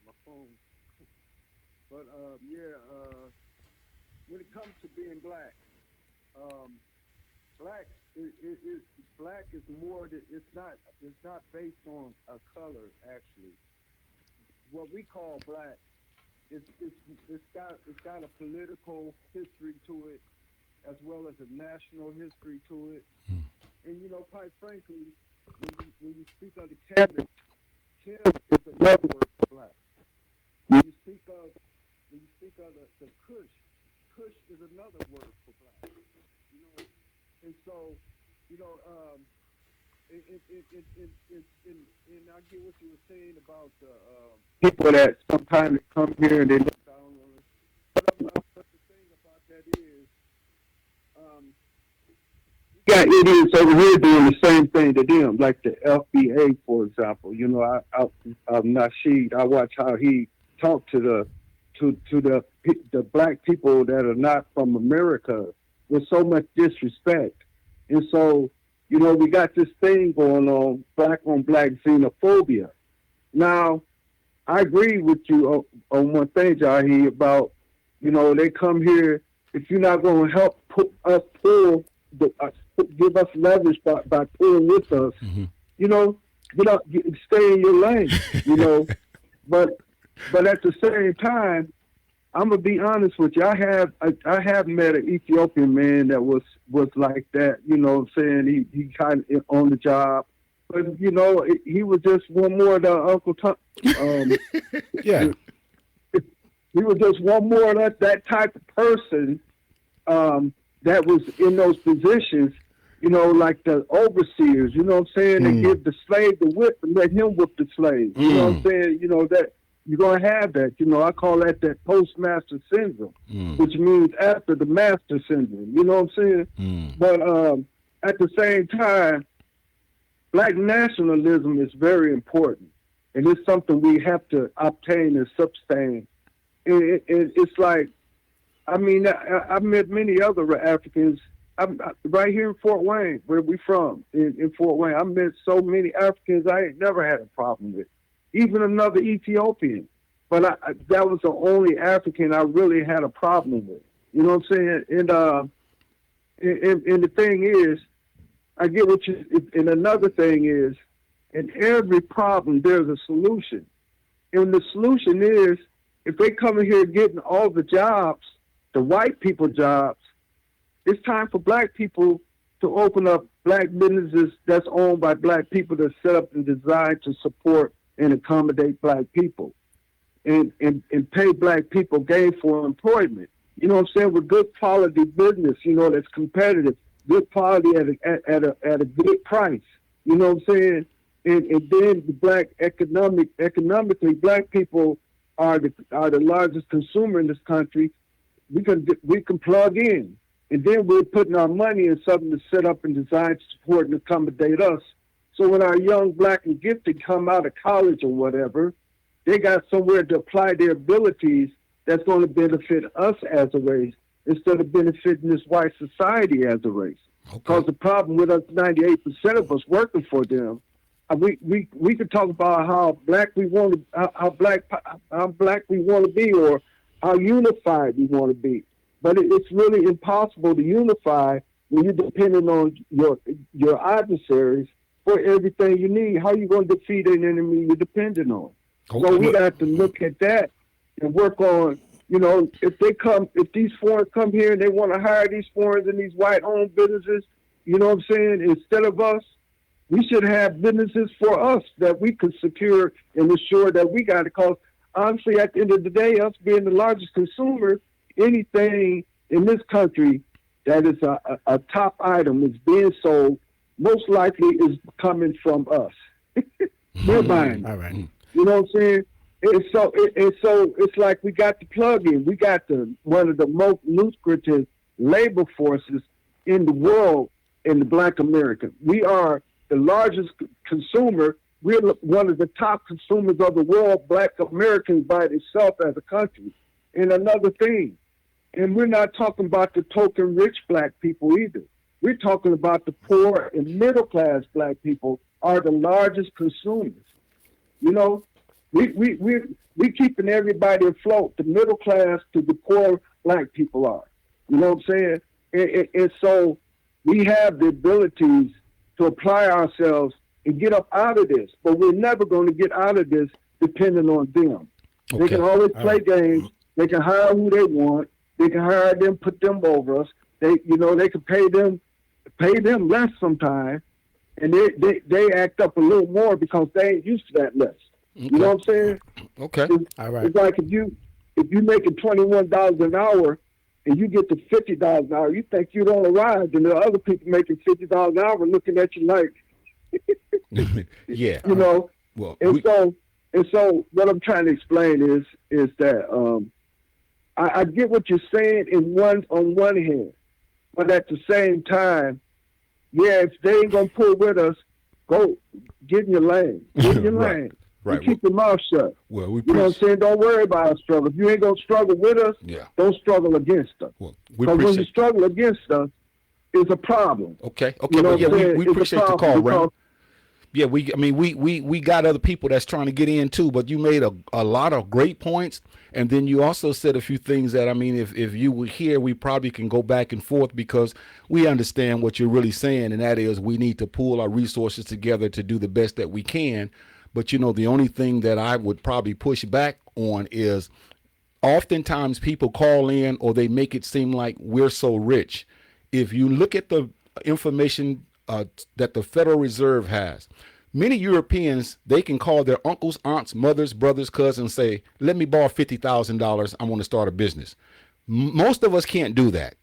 my phone. But when it comes to being black, black is more. It's not based on a color actually. what we call black, it's got a political history to it, as well as a national history to it. And quite frankly, when you speak of the Kev is another word for black. When you speak of the Kush is another word for black. And so and I get what you were saying about the people that sometimes come here and they look down on us. But the thing about that is, you got idiots over here doing the same thing to them, like the FBA, for example. Nasheed, I watch how he talked to the black people that are not from America with so much disrespect. And so, we got this thing going on black xenophobia. Now, I agree with you on one thing, Jahi, about, they come here, if you're not going to help give us leverage by pulling with us, stay in your lane, But at the same time, I'm gonna be honest with you. I have met an Ethiopian man that was like that. He kind of on the job, but he was just one more of the Uncle Tom. Yeah, he was just one more of that type of person that was in those positions. Like the overseers. They give the slave the whip and let him whip the slave. You know what I'm saying? That. You're going to have that. I call that postmaster syndrome, which means after the master syndrome. You know what I'm saying? But at the same time, black nationalism is very important. And it's something we have to obtain and sustain. It's like, I met many other Africans. I'm right here in Fort Wayne, where we from, in Fort Wayne. I met so many Africans I ain't never had a problem with. Even another Ethiopian. But that was the only African I really had a problem with. You know what I'm saying? And the thing is, I get what you, and another thing is, in every problem, there's a solution. And the solution is, if they come in here getting all the jobs, the white people jobs, it's time for black people to open up black businesses that's owned by black people that's set up and designed to support and accommodate black people and pay black people gainful employment. You know what I'm saying? With good quality business, that's competitive, good quality at a good price. You know what I'm saying? And then the black economically, black people are the largest consumer in this country. We can plug in. And then we're putting our money in something to set up and design to support and accommodate us. So when our young black and gifted come out of college or whatever, they got somewhere to apply their abilities that's going to benefit us as a race instead of benefiting this white society as a race. Because the problem with us, 98% of us working for them, we could talk about how black we want to, how black we want to be, or how unified we want to be. But it's really impossible to unify when you're depending on your adversaries for everything you need. How are you going to defeat an enemy you're dependent on? So we got to look at that and work on, if these foreigners come here and they want to hire these foreigners in these white-owned businesses, you know what I'm saying, instead of us, we should have businesses for us that we could secure and ensure that we got it. Because honestly, at the end of the day, us being the largest consumer, anything in this country that is a top item is being sold, most likely is coming from us. We're buying. All right. You know what I'm saying? And so it's like we got the plug-in. We got one of the most lucrative labor forces in the world in the black American. We are the largest consumer. We're one of the top consumers of the world, black Americans by itself as a country. And another thing, and we're not talking about the token rich black people either. We're talking about the poor and middle class black people are the largest consumers. We keeping everybody afloat. The middle class to the poor black people are. You know what I'm saying? And so we have the abilities to apply ourselves and get up out of this. But we're never going to get out of this depending on them. They Okay. can always play games. They can hire who they want. They can hire them, put them over us. They can pay them less sometimes, and they act up a little more because they ain't used to that less. You know what I'm saying? Okay. All right. It's like if you making $21 an hour and you get to $50 an hour, you think you're on a rise, and there are other people making $50 an hour looking at you like, Yeah. you know. Well, And so what I'm trying to explain is that I get what you're saying on one hand, but at the same time, yeah, if they ain't gonna pull with us, go get in your lane. Get in your Right. lane. Right. You keep your mouth shut. well, we You know what I'm saying? Don't worry about our struggle. If you ain't gonna struggle with us, Yeah. don't struggle against us. Well, we Because when you appreciate. struggle against us, it's a problem. Okay. You know But yeah, what I'm saying? we It's a appreciate the problem call, Ray. because- Yeah, we got other people that's trying to get in too, but you made a lot of great points, and then you also said a few things that, I mean, if you were here, we probably can go back and forth because we understand what you're really saying, and that is we need to pool our resources together to do the best that we can. But the only thing that I would probably push back on is oftentimes people call in or they make it seem like we're so rich. If you look at the information that the Federal Reserve has, many Europeans, they can call their uncles, aunts, mothers, brothers, cousins, say, let me borrow $50,000. I want to start a business. Most of us can't do that.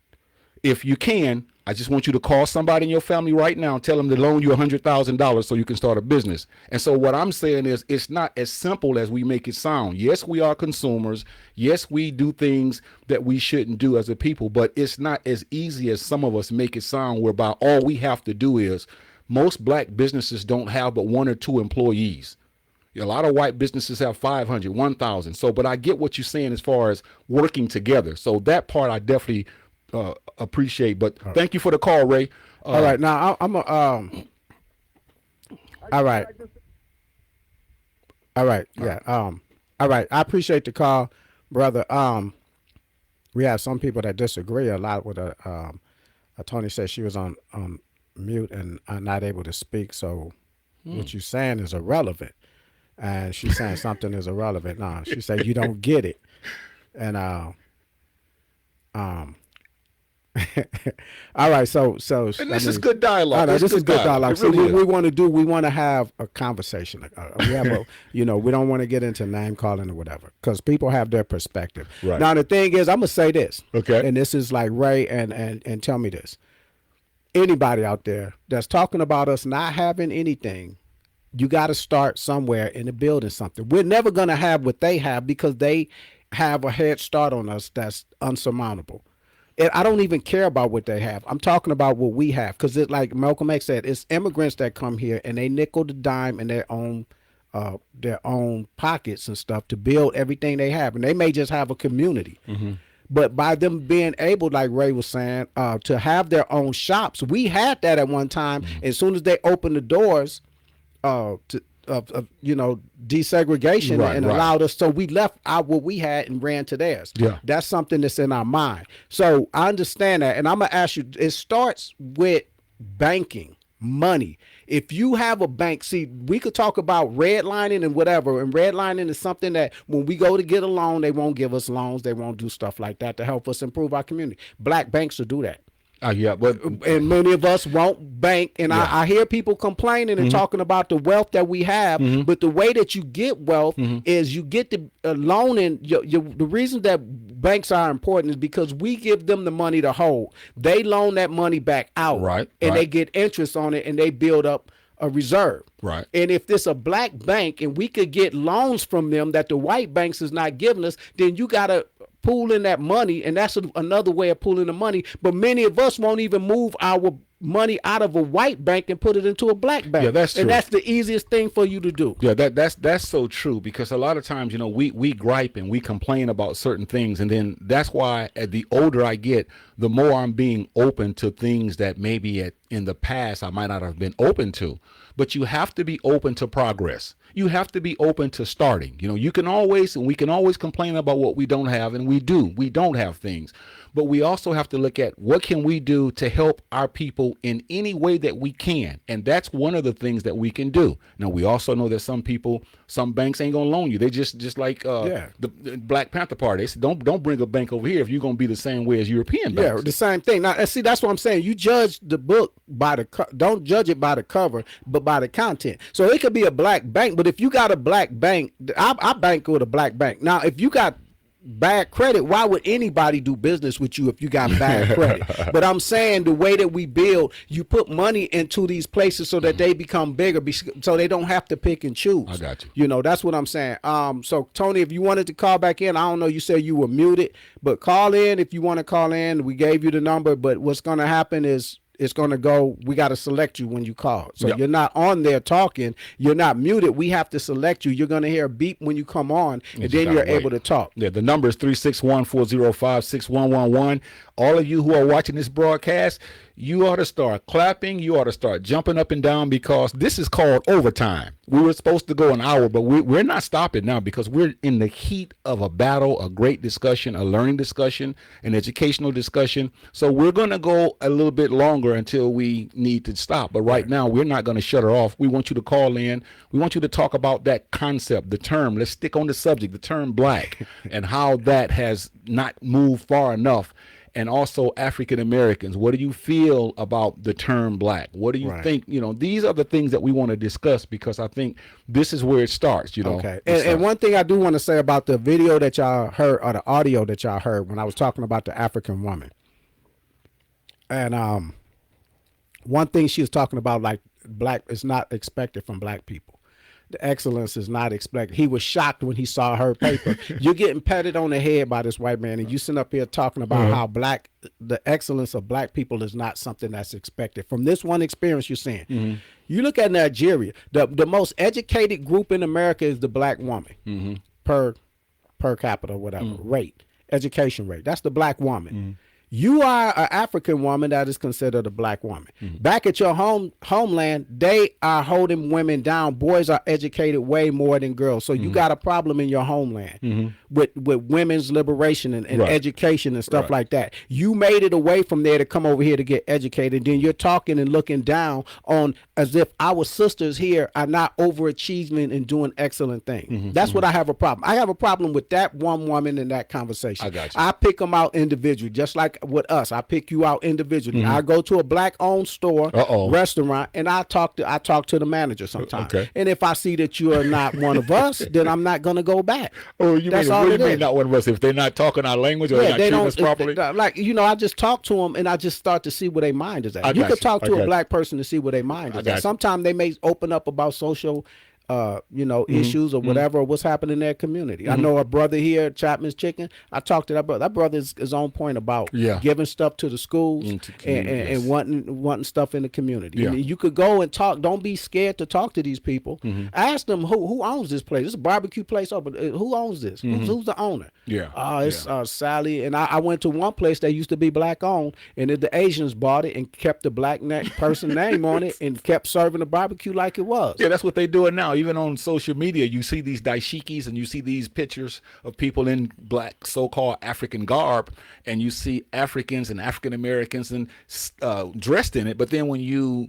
If you can, I just want you to call somebody in your family right now and tell them to loan you $100,000 so you can start a business. And so what I'm saying is it's not as simple as we make it sound. Yes, we are consumers. Yes, we do things that we shouldn't do as a people, but it's not as easy as some of us make it sound, whereby all we have to do is, most black businesses don't have but 1 or 2 employees. A lot of white businesses have 500, 1,000. So, but I get what you're saying as far as working together. So that part I definitely appreciate. But thank you for the call, Ray. All right. Now I'm a all right. All right. Yeah. All right. I appreciate the call, brother. We have some people that disagree a lot with Tony said she was on mute and not able to speak. So what you're saying is irrelevant. And she's saying something is irrelevant. No, she said you don't get it. And all right, so And this is good dialogue. This is good dialogue. It So really what is. we want to have a conversation. We have a, we don't want to get into name calling or whatever, because people have their perspective. Right. Now the thing is, I'm gonna say this. Okay. And this is like Ray, and tell me this. Anybody out there that's talking about us not having anything, you got to start somewhere in the building something. We're never gonna have what they have because they have a head start on us that's unsurmountable. And I don't even care about what they have. I'm talking about what we have, because it's like Malcolm X said, it's immigrants that come here and they nickel the dime in their own pockets and stuff to build everything they have, and they may just have a community. Mm-hmm. But by them being able, like Ray was saying, to have their own shops, we had that at one time. Mm-hmm. As soon as they opened the doors of desegregation and allowed us, so we left out what we had and ran to theirs. Yeah, that's something that's in our mind. So I understand that, and I'm gonna ask you. It starts with banking, money. If you have a bank, see, we could talk about redlining and whatever, and redlining is something that when we go to get a loan, they won't give us loans. They won't do stuff like that to help us improve our community. Black banks will do that. But and many of us won't bank, and I hear people complaining and talking about the wealth that we have, but the way that you get wealth is you get the loan, and the reason that banks are important is because we give them the money to hold. They loan that money back out, and they get interest on it, and they build up a reserve. Right. And if this a black bank and we could get loans from them that the white banks is not giving us, then you got to pool in that money, and that's another way of pooling the money. But many of us won't even move our money out of a white bank and put it into a black bank. Yeah, that's true. And that's the easiest thing for you to do. Yeah, that's so true, because a lot of times, we gripe and we complain about certain things, and then that's why the older I get, the more I'm being open to things that maybe in the past I might not have been open to. But you have to be open to progress. You have to be open to starting. We can always complain about what we don't have, and we don't have things. but we also have to look at what can we do to help our people in any way that we can. And that's one of the things that we can do. Now, we also know that some banks ain't going to loan you. They just like the Black Panther Party. They said, don't bring a bank over here if you're going to be the same way as European banks. Yeah, the same thing. Now, see, that's what I'm saying. You judge the book by don't judge it by the cover, but by the content. So it could be a black bank, but if you got a black bank, I bank with a black bank. Now, if you got bad credit, why would anybody do business with you if you got bad credit? But I'm saying the way that we build, you put money into these places so that they become bigger, so they don't have to pick and choose. I got you. You know, that's what I'm saying. So Tony, if you wanted to call back in, I don't know, you said you were muted, but call in if you want to call in. We gave you the number, but what's going to happen is it's going to go, we got to select you when you call. So you're not on there talking, you're not muted. We have to select you. You're going to hear a beep when you come on, and then you're able to talk. Yeah, the number is 361-405-6111. All of you who are watching this broadcast, you ought to start clapping. You ought to start jumping up and down, because this is called overtime. We were supposed to go an hour, but we're not stopping now because we're in the heat of a battle, a great discussion, a learning discussion, an educational discussion. So we're going to go a little bit longer until we need to stop. But right now, we're not going to shut her off. We want you to call in. We want you to talk about that concept, the term. Let's stick on the subject, the term black, and how that has not moved far enough. And also African Americans. What do you feel about the term black? What do you think? You know, these are the things that we want to discuss, because I think this is where it starts, you know. Okay. And one thing I do want to say about the video that y'all heard, or the audio that y'all heard, when I was talking about the African woman. And one thing she was talking about, like, black is not expected from black people. The excellence is not expected. He was shocked when he saw her paper. You're getting patted on the head by this white man, and you sit up here talking about how the excellence of black people is not something that's expected. From this one experience you're seeing. You look at Nigeria, the most educated group in America is the black woman per capita, whatever, rate, education rate. That's the black woman. You are an African woman that is considered a black woman. Back at your homeland, they are holding women down. Boys are educated way more than girls. So you got a problem in your homeland with women's liberation and education and stuff like that. You made it away from there to come over here to get educated. Then you're talking and looking down on as if our sisters here are not overachieving and doing excellent things. That's what I have a problem. I have a problem with that one woman in that conversation. I got you. I pick them out individually, just like with us. I pick you out individually. I go to a black-owned store, restaurant, and I talk to the manager sometimes. And if I see that you are not one of us, then I'm not going to go back. Oh, you That's mean, all what do it you mean is. not one of us? If they're not talking our language or they're not treating us properly? Like, you know, I just talk to them and I just start to see where their mind is at. You could talk to a black person to see where their mind is at. Sometimes they may open up about social issues or whatever, or what's happening in their community. I know a brother here, Chapman's Chicken. I talked to that brother. That brother is on point about giving stuff to the schools and wanting stuff in the community. And you could go and talk. Don't be scared to talk to these people. Ask them who owns this place. It's a barbecue place. Oh, but who owns this? Who's the owner? It's Sally. And I went to one place that used to be black owned, and the Asians bought it and kept the black person name on it and kept serving the barbecue like it was. Yeah, that's what they doing now. Even on social media, you see these dashikis and you see these pictures of people in black so-called African garb, and you see Africans and African Americans and dressed in it. But then when you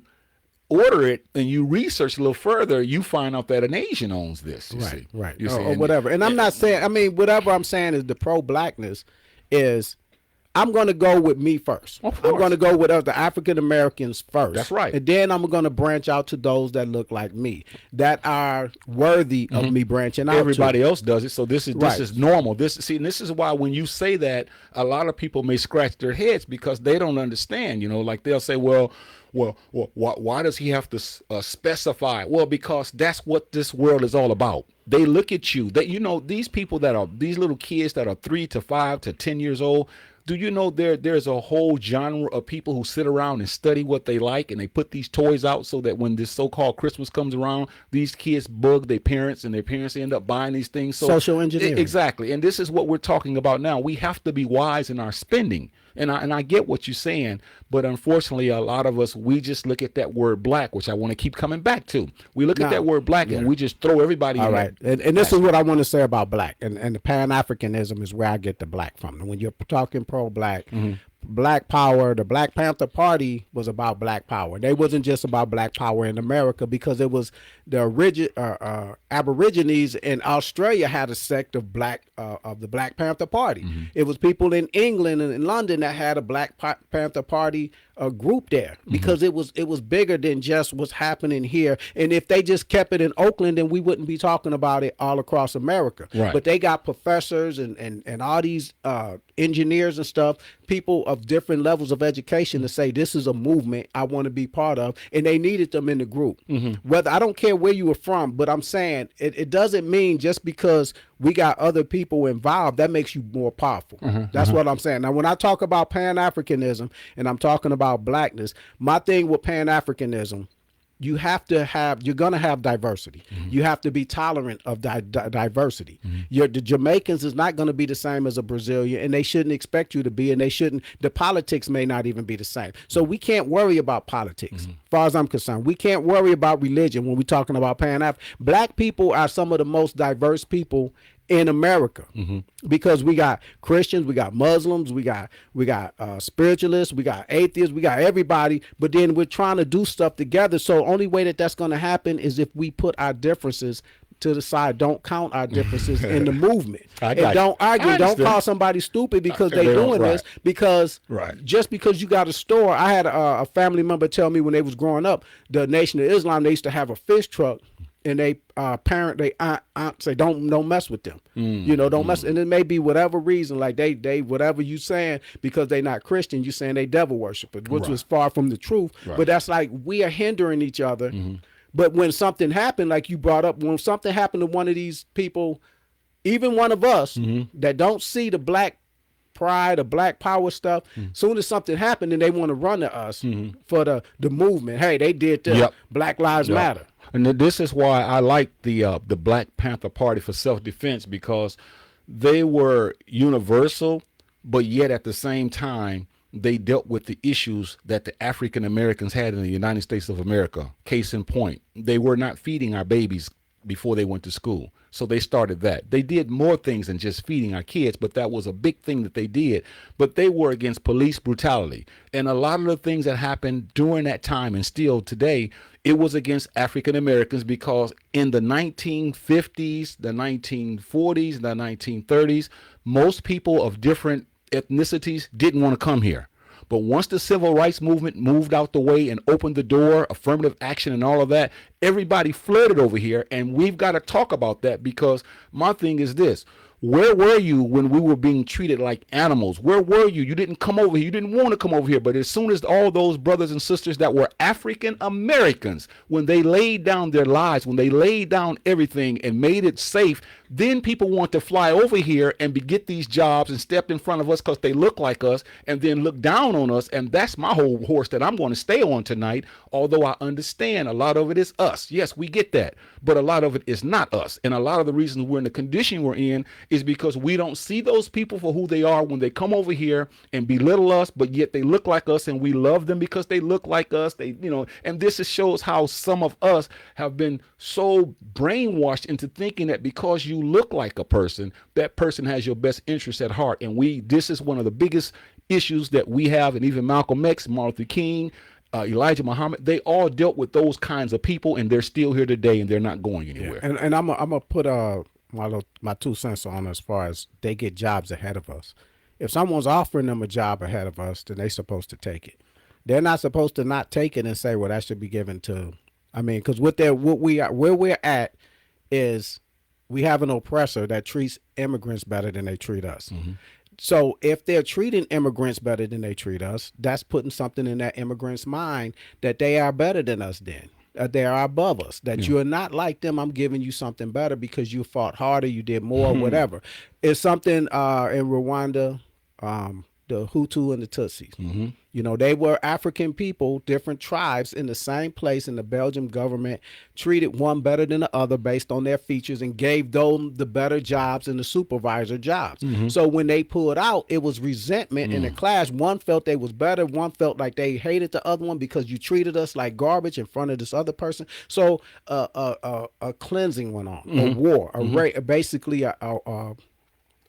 order it and you research a little further, you find out that an Asian owns this. Right. Or whatever. And I'm not saying, I mean, whatever I'm saying is the pro-blackness is, I'm going to go with me first. I'm going to go with the African Americans first. That's right. And then I'm going to branch out to those that look like me, that are worthy of me branching out. Everybody else does it, so this is normal. This is why when you say that, a lot of people may scratch their heads because they don't understand. You know, like they'll say, well, why does he have to specify? Well, because that's what this world is all about. They look at you. That, you know, these people that are, these little kids that are 3 to 5 to 10 years old. Do you know there's a whole genre of people who sit around and study what they like, and they put these toys out so that when this so-called Christmas comes around, these kids bug their parents, and their parents end up buying these things. So, social engineering. Exactly. And this is what we're talking about now. We have to be wise in our spending. And I get what you're saying, but unfortunately, a lot of us, we just look at that word black, which I want to keep coming back to. We look at that word black and we just throw everybody in. Right. And this is what I want to say about black. And the Pan-Africanism is where I get the black from. And when you're talking pro-black. Black Power, the Black Panther Party was about Black Power. They wasn't just about Black Power in America, because it was the Aborigines in Australia had a sect of the Black Panther Party. It was people in England and in London that had a Black Panther Party group there, because it was bigger than just what's happening here. And if they just kept it in Oakland, then we wouldn't be talking about it all across America. Right. But they got professors and all these engineers and stuff, people of different levels of education, to say this is a movement I want to be part of, and they needed them in the group. Whether, I don't care where you were from, but I'm saying it doesn't mean just because we got other people involved that makes you more powerful. That's what I'm saying. Now, when I talk about Pan-Africanism and I'm talking about blackness, my thing with Pan-Africanism, you're gonna have diversity. You have to be tolerant of diversity. The Jamaicans is not gonna be the same as a Brazilian, and they shouldn't expect you to be, and the politics may not even be the same. So we can't worry about politics, as far as I'm concerned. We can't worry about religion when we're talking about Pan-African. Black people are some of the most diverse people in America, because we got Christians, we got Muslims, we got spiritualists, we got atheists, we got everybody, but then we're trying to do stuff together. So only way that's going to happen is if we put our differences to the side, don't count our differences in the movement, and don't argue, don't call somebody stupid because they're doing this, because just because you got a store. I had a family member tell me when they was growing up, the Nation of Islam, they used to have a fish truck, and they aunt say don't mess with them, don't mess. And it may be whatever reason, like they whatever you saying, because they not Christian, you saying they devil worshipers, which was far from the truth. But that's like, we are hindering each other. But when something happened, like you brought up, when something happened to one of these people, even one of us that don't see the black pride or black power stuff, soon as something happened, and they want to run to us for the movement. Hey, they did this. Black Lives Matter. And this is why I like the Black Panther Party for self-defense, because they were universal, but yet at the same time, they dealt with the issues that the African Americans had in the United States of America. Case in point, they were not feeding our babies before they went to school. So they started that. They did more things than just feeding our kids, but that was a big thing that they did. But they were against police brutality. And a lot of the things that happened during that time, and still today, it was against African Americans, because in the 1950s, the 1940s, the 1930s, most people of different ethnicities didn't want to come here. But once the civil rights movement moved out the way and opened the door, affirmative action and all of that, everybody flooded over here. And we've got to talk about that, because my thing is this: where were you when we were being treated like animals? Where were you? You didn't come over here. You didn't want to come over here. But as soon as all those brothers and sisters that were African Americans, when they laid down their lives, when they laid down everything and made it safe, then people want to fly over here and get these jobs and step in front of us because they look like us, and then look down on us. And that's my whole horse that I'm going to stay on tonight. Although I understand a lot of it is us. Yes, we get that. But a lot of it is not us. And a lot of the reasons we're in the condition we're in is because we don't see those people for who they are when they come over here and belittle us, but yet they look like us, and we love them because they look like us. And this shows how some of us have been so brainwashed into thinking that because you look like a person, that person has your best interest at heart. And this is one of the biggest issues that we have. And even Malcolm X, Martin Luther King, Elijah Muhammad, they all dealt with those kinds of people, and they're still here today, and they're not going anywhere. Yeah. And I'm gonna put my 2 cents on, as far as they get jobs ahead of us. If someone's offering them a job ahead of us, then they're supposed to take it. They're not supposed to not take it and say, well, that should be given to. I mean, because where we're at is we have an oppressor that treats immigrants better than they treat us. So if they're treating immigrants better than they treat us, that's putting something in that immigrant's mind that they are better than us then. They are above us, that you're not like them. I'm giving you something better because you fought harder, you did more, whatever. It's something in Rwanda, the Hutu and the Tutsis. They were African people, different tribes in the same place, and the Belgian government treated one better than the other based on their features and gave them the better jobs and the supervisor jobs. So when they pulled out, it was resentment in the clash. One felt they was better. One felt like they hated the other one because you treated us like garbage in front of this other person. So a cleansing went on, a war, basically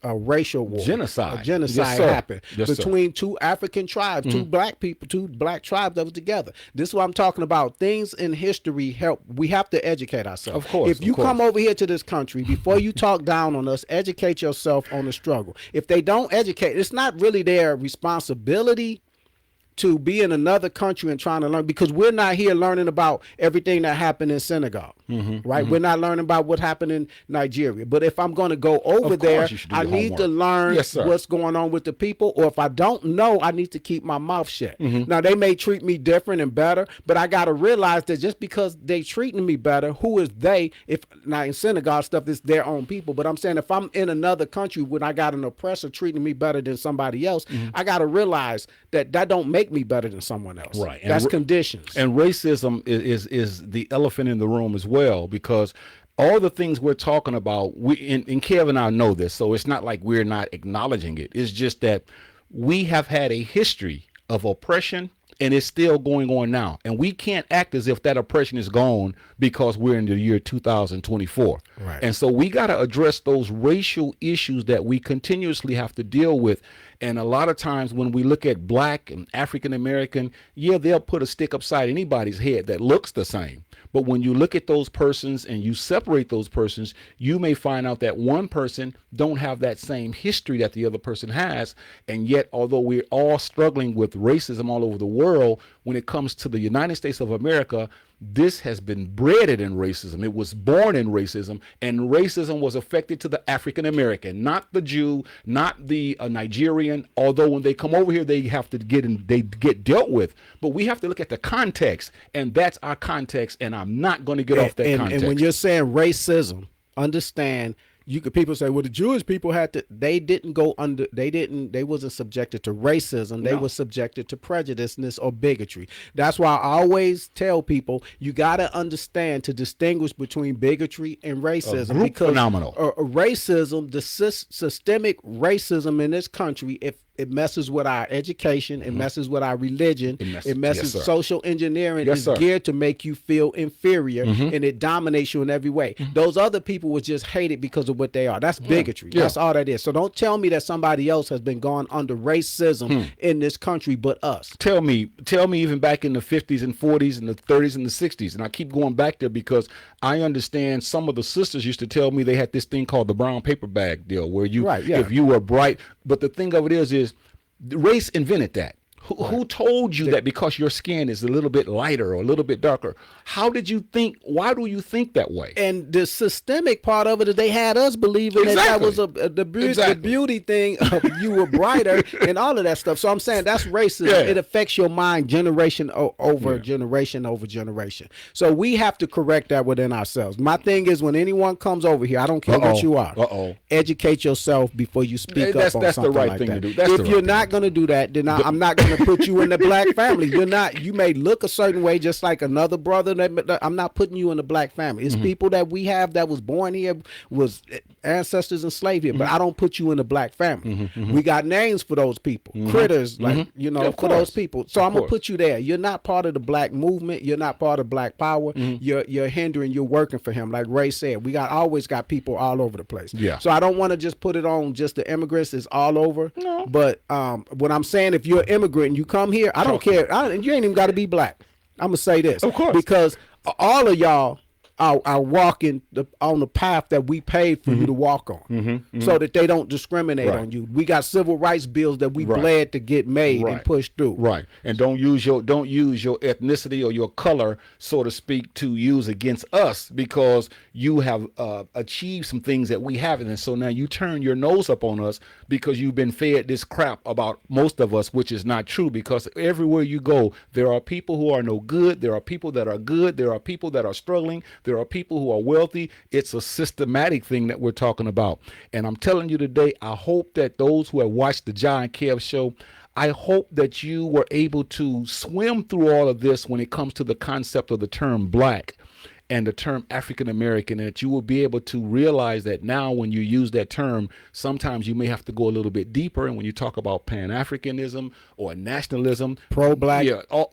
a racial war, Genocide. a genocide Yes, sir. happened Yes, sir. between two African tribes, two black people, two black tribes that were together. This is what I'm talking about. Things in history help. We have to educate ourselves. Of course, if you of course. come over here to this country, before you talk down on us, educate yourself on the struggle. If they don't educate, it's not really their responsibility to be in another country and trying to learn, because we're not here learning about everything that happened in Senegal, right? We're not learning about what happened in Nigeria. But if I'm going to go over Of there, course you should do I your need to homework. learn Yes, sir. what's going on with the people. Or if I don't know, I need to keep my mouth shut. Now, they may treat me different and better, but I got to realize that just because they treating me better, who is they? If now in Senegal stuff, it's their own people. But I'm saying if I'm in another country when I got an oppressor treating me better than somebody else, I got to realize that that don't make me better than someone else. Right. That's conditions. And racism is the elephant in the room as well, because all the things we're talking about, and Kev and I know this, so it's not like we're not acknowledging it. It's just that we have had a history of oppression, and it's still going on now. And we can't act as if that oppression is gone because we're in the year 2024. Right. And so we got to address those racial issues that we continuously have to deal with. And a lot of times when we look at black and African American, yeah, they'll put a stick upside anybody's head that looks the same. But when you look at those persons and you separate those persons, you may find out that one person don't have that same history that the other person has. And yet, although we're all struggling with racism all over the world, when it comes to the United States of America, this has been bred in racism. It was born in racism, and racism was affected to the African American, not the Jew, not the Nigerian. Although when they come over here, they have to get dealt with. But we have to look at the context, and that's our context. And I'm not going to get off that context. And when you're saying racism, understand. People say, well, the Jewish people they wasn't subjected to racism. They were subjected to prejudiceness or bigotry. That's why I always tell people, you got to understand to distinguish between bigotry and racism. Because phenomenal. Racism, the systemic racism in this country, if it messes with our education, it messes with our religion, it messes yes, sir. Social engineering Yes, is sir. geared to make you feel inferior, and it dominates you in every way. Those other people were just hated because of what they are. That's bigotry. Yeah. That's all that is. So don't tell me that somebody else has been gone under racism in this country but us. Tell me even back in the 50s and 40s and the 30s and the 60s. And I keep going back there because I understand some of the sisters used to tell me they had this thing called the brown paper bag deal where if you were bright. But the thing of it is race invented that. Who told you that because your skin is a little bit lighter or a little bit darker? How did you think? Why do you think that way? And the systemic part of it is they had us believing that was the beauty thing of you were brighter and all of that stuff. So I'm saying that's racism. Yeah. It affects your mind generation over generation. So we have to correct that within ourselves. My thing is when anyone comes over here, I don't care what you are. Educate yourself before you speak up on that's something the right like thing that. to do. That's If you're not going to do that, then I'm not going to put you in the black family. You're not. You may look a certain way, just like another brother. I'm not putting you in the black family. It's people that we have that was born here, was ancestors enslaved here, but I don't put you in the black family. We got names for those people, critters, for those people. So I'm gonna put you there. You're not part of the black movement. You're not part of Black Power. You're hindering. You're working for him, like Ray said. We always got people all over the place. Yeah. So I don't want to just put it on just the immigrants. It's all over. No. But what I'm saying, if you're an immigrant and you come here, I don't care. You ain't even got to be black. I'm gonna say this, of course, because all of y'all are walking on the path that we paid for you to walk on, so that they don't discriminate on you. We got civil rights bills that we bled to get made and pushed through. Right, and don't use your ethnicity or your color, so to speak, to use against us because you have achieved some things that we haven't, and so now you turn your nose up on us because you've been fed this crap about most of us, which is not true. Because everywhere you go, there are people who are no good. There are people that are good. There are people that are struggling. There are people who are wealthy. It's a systematic thing that we're talking about. And I'm telling you today, I hope that those who have watched the Jah and Kev show, I hope that you were able to swim through all of this when it comes to the concept of the term black and the term African American, and that you will be able to realize that now when you use that term, sometimes you may have to go a little bit deeper. And when you talk about Pan-Africanism or nationalism, pro-black, all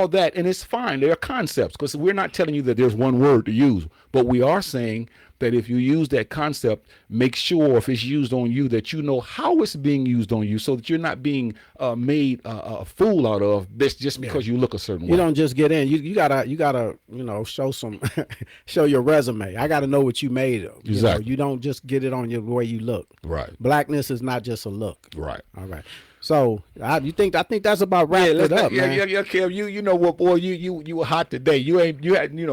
that, and it's fine. There are concepts, because we're not telling you that there's one word to use, but we are saying that if you use that concept, make sure if it's used on you that you know how it's being used on you, so that you're not being made a fool out of this just because you look a certain way. You don't just get in. You gotta show some show your resume. I gotta know what you made of. Exactly. You don't just get it on your way you look. Right. Blackness is not just a look. Right. All right. So I think that's about wrapped it up, man. Yeah, Kev. You know what, boy? You were hot today. You had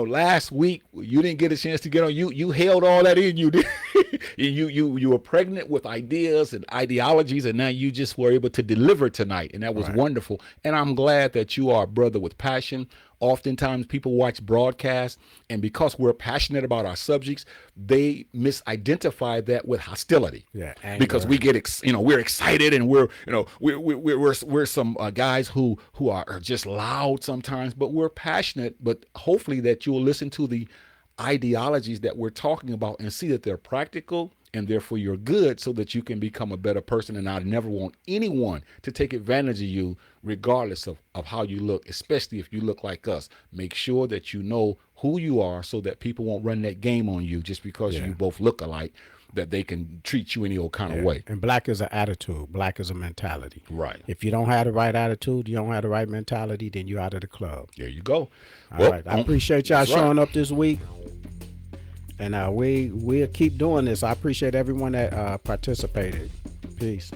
last week you didn't get a chance to get on. You held all that in you. You were pregnant with ideas and ideologies, and now you just were able to deliver tonight, and that was wonderful. And I'm glad that you are a brother with passion. Oftentimes people watch broadcasts, and because we're passionate about our subjects, they misidentify that with hostility. Yeah, anger. Because we get we're excited, and we're some guys who are just loud sometimes, but we're passionate. But hopefully that you'll listen to the ideologies that we're talking about and see that they're practical and therefore you're good, so that you can become a better person. And I never want anyone to take advantage of you, regardless of how you look, especially if you look like us. Make sure that you know who you are, so that people won't run that game on you just because you both look alike, that they can treat you any old kind of way. And black is an attitude. Black is a mentality. Right. If you don't have the right attitude, you don't have the right mentality, then you're out of the club. There you go. All right. I appreciate y'all showing up this week. And we'll keep doing this. I appreciate everyone that participated. Peace.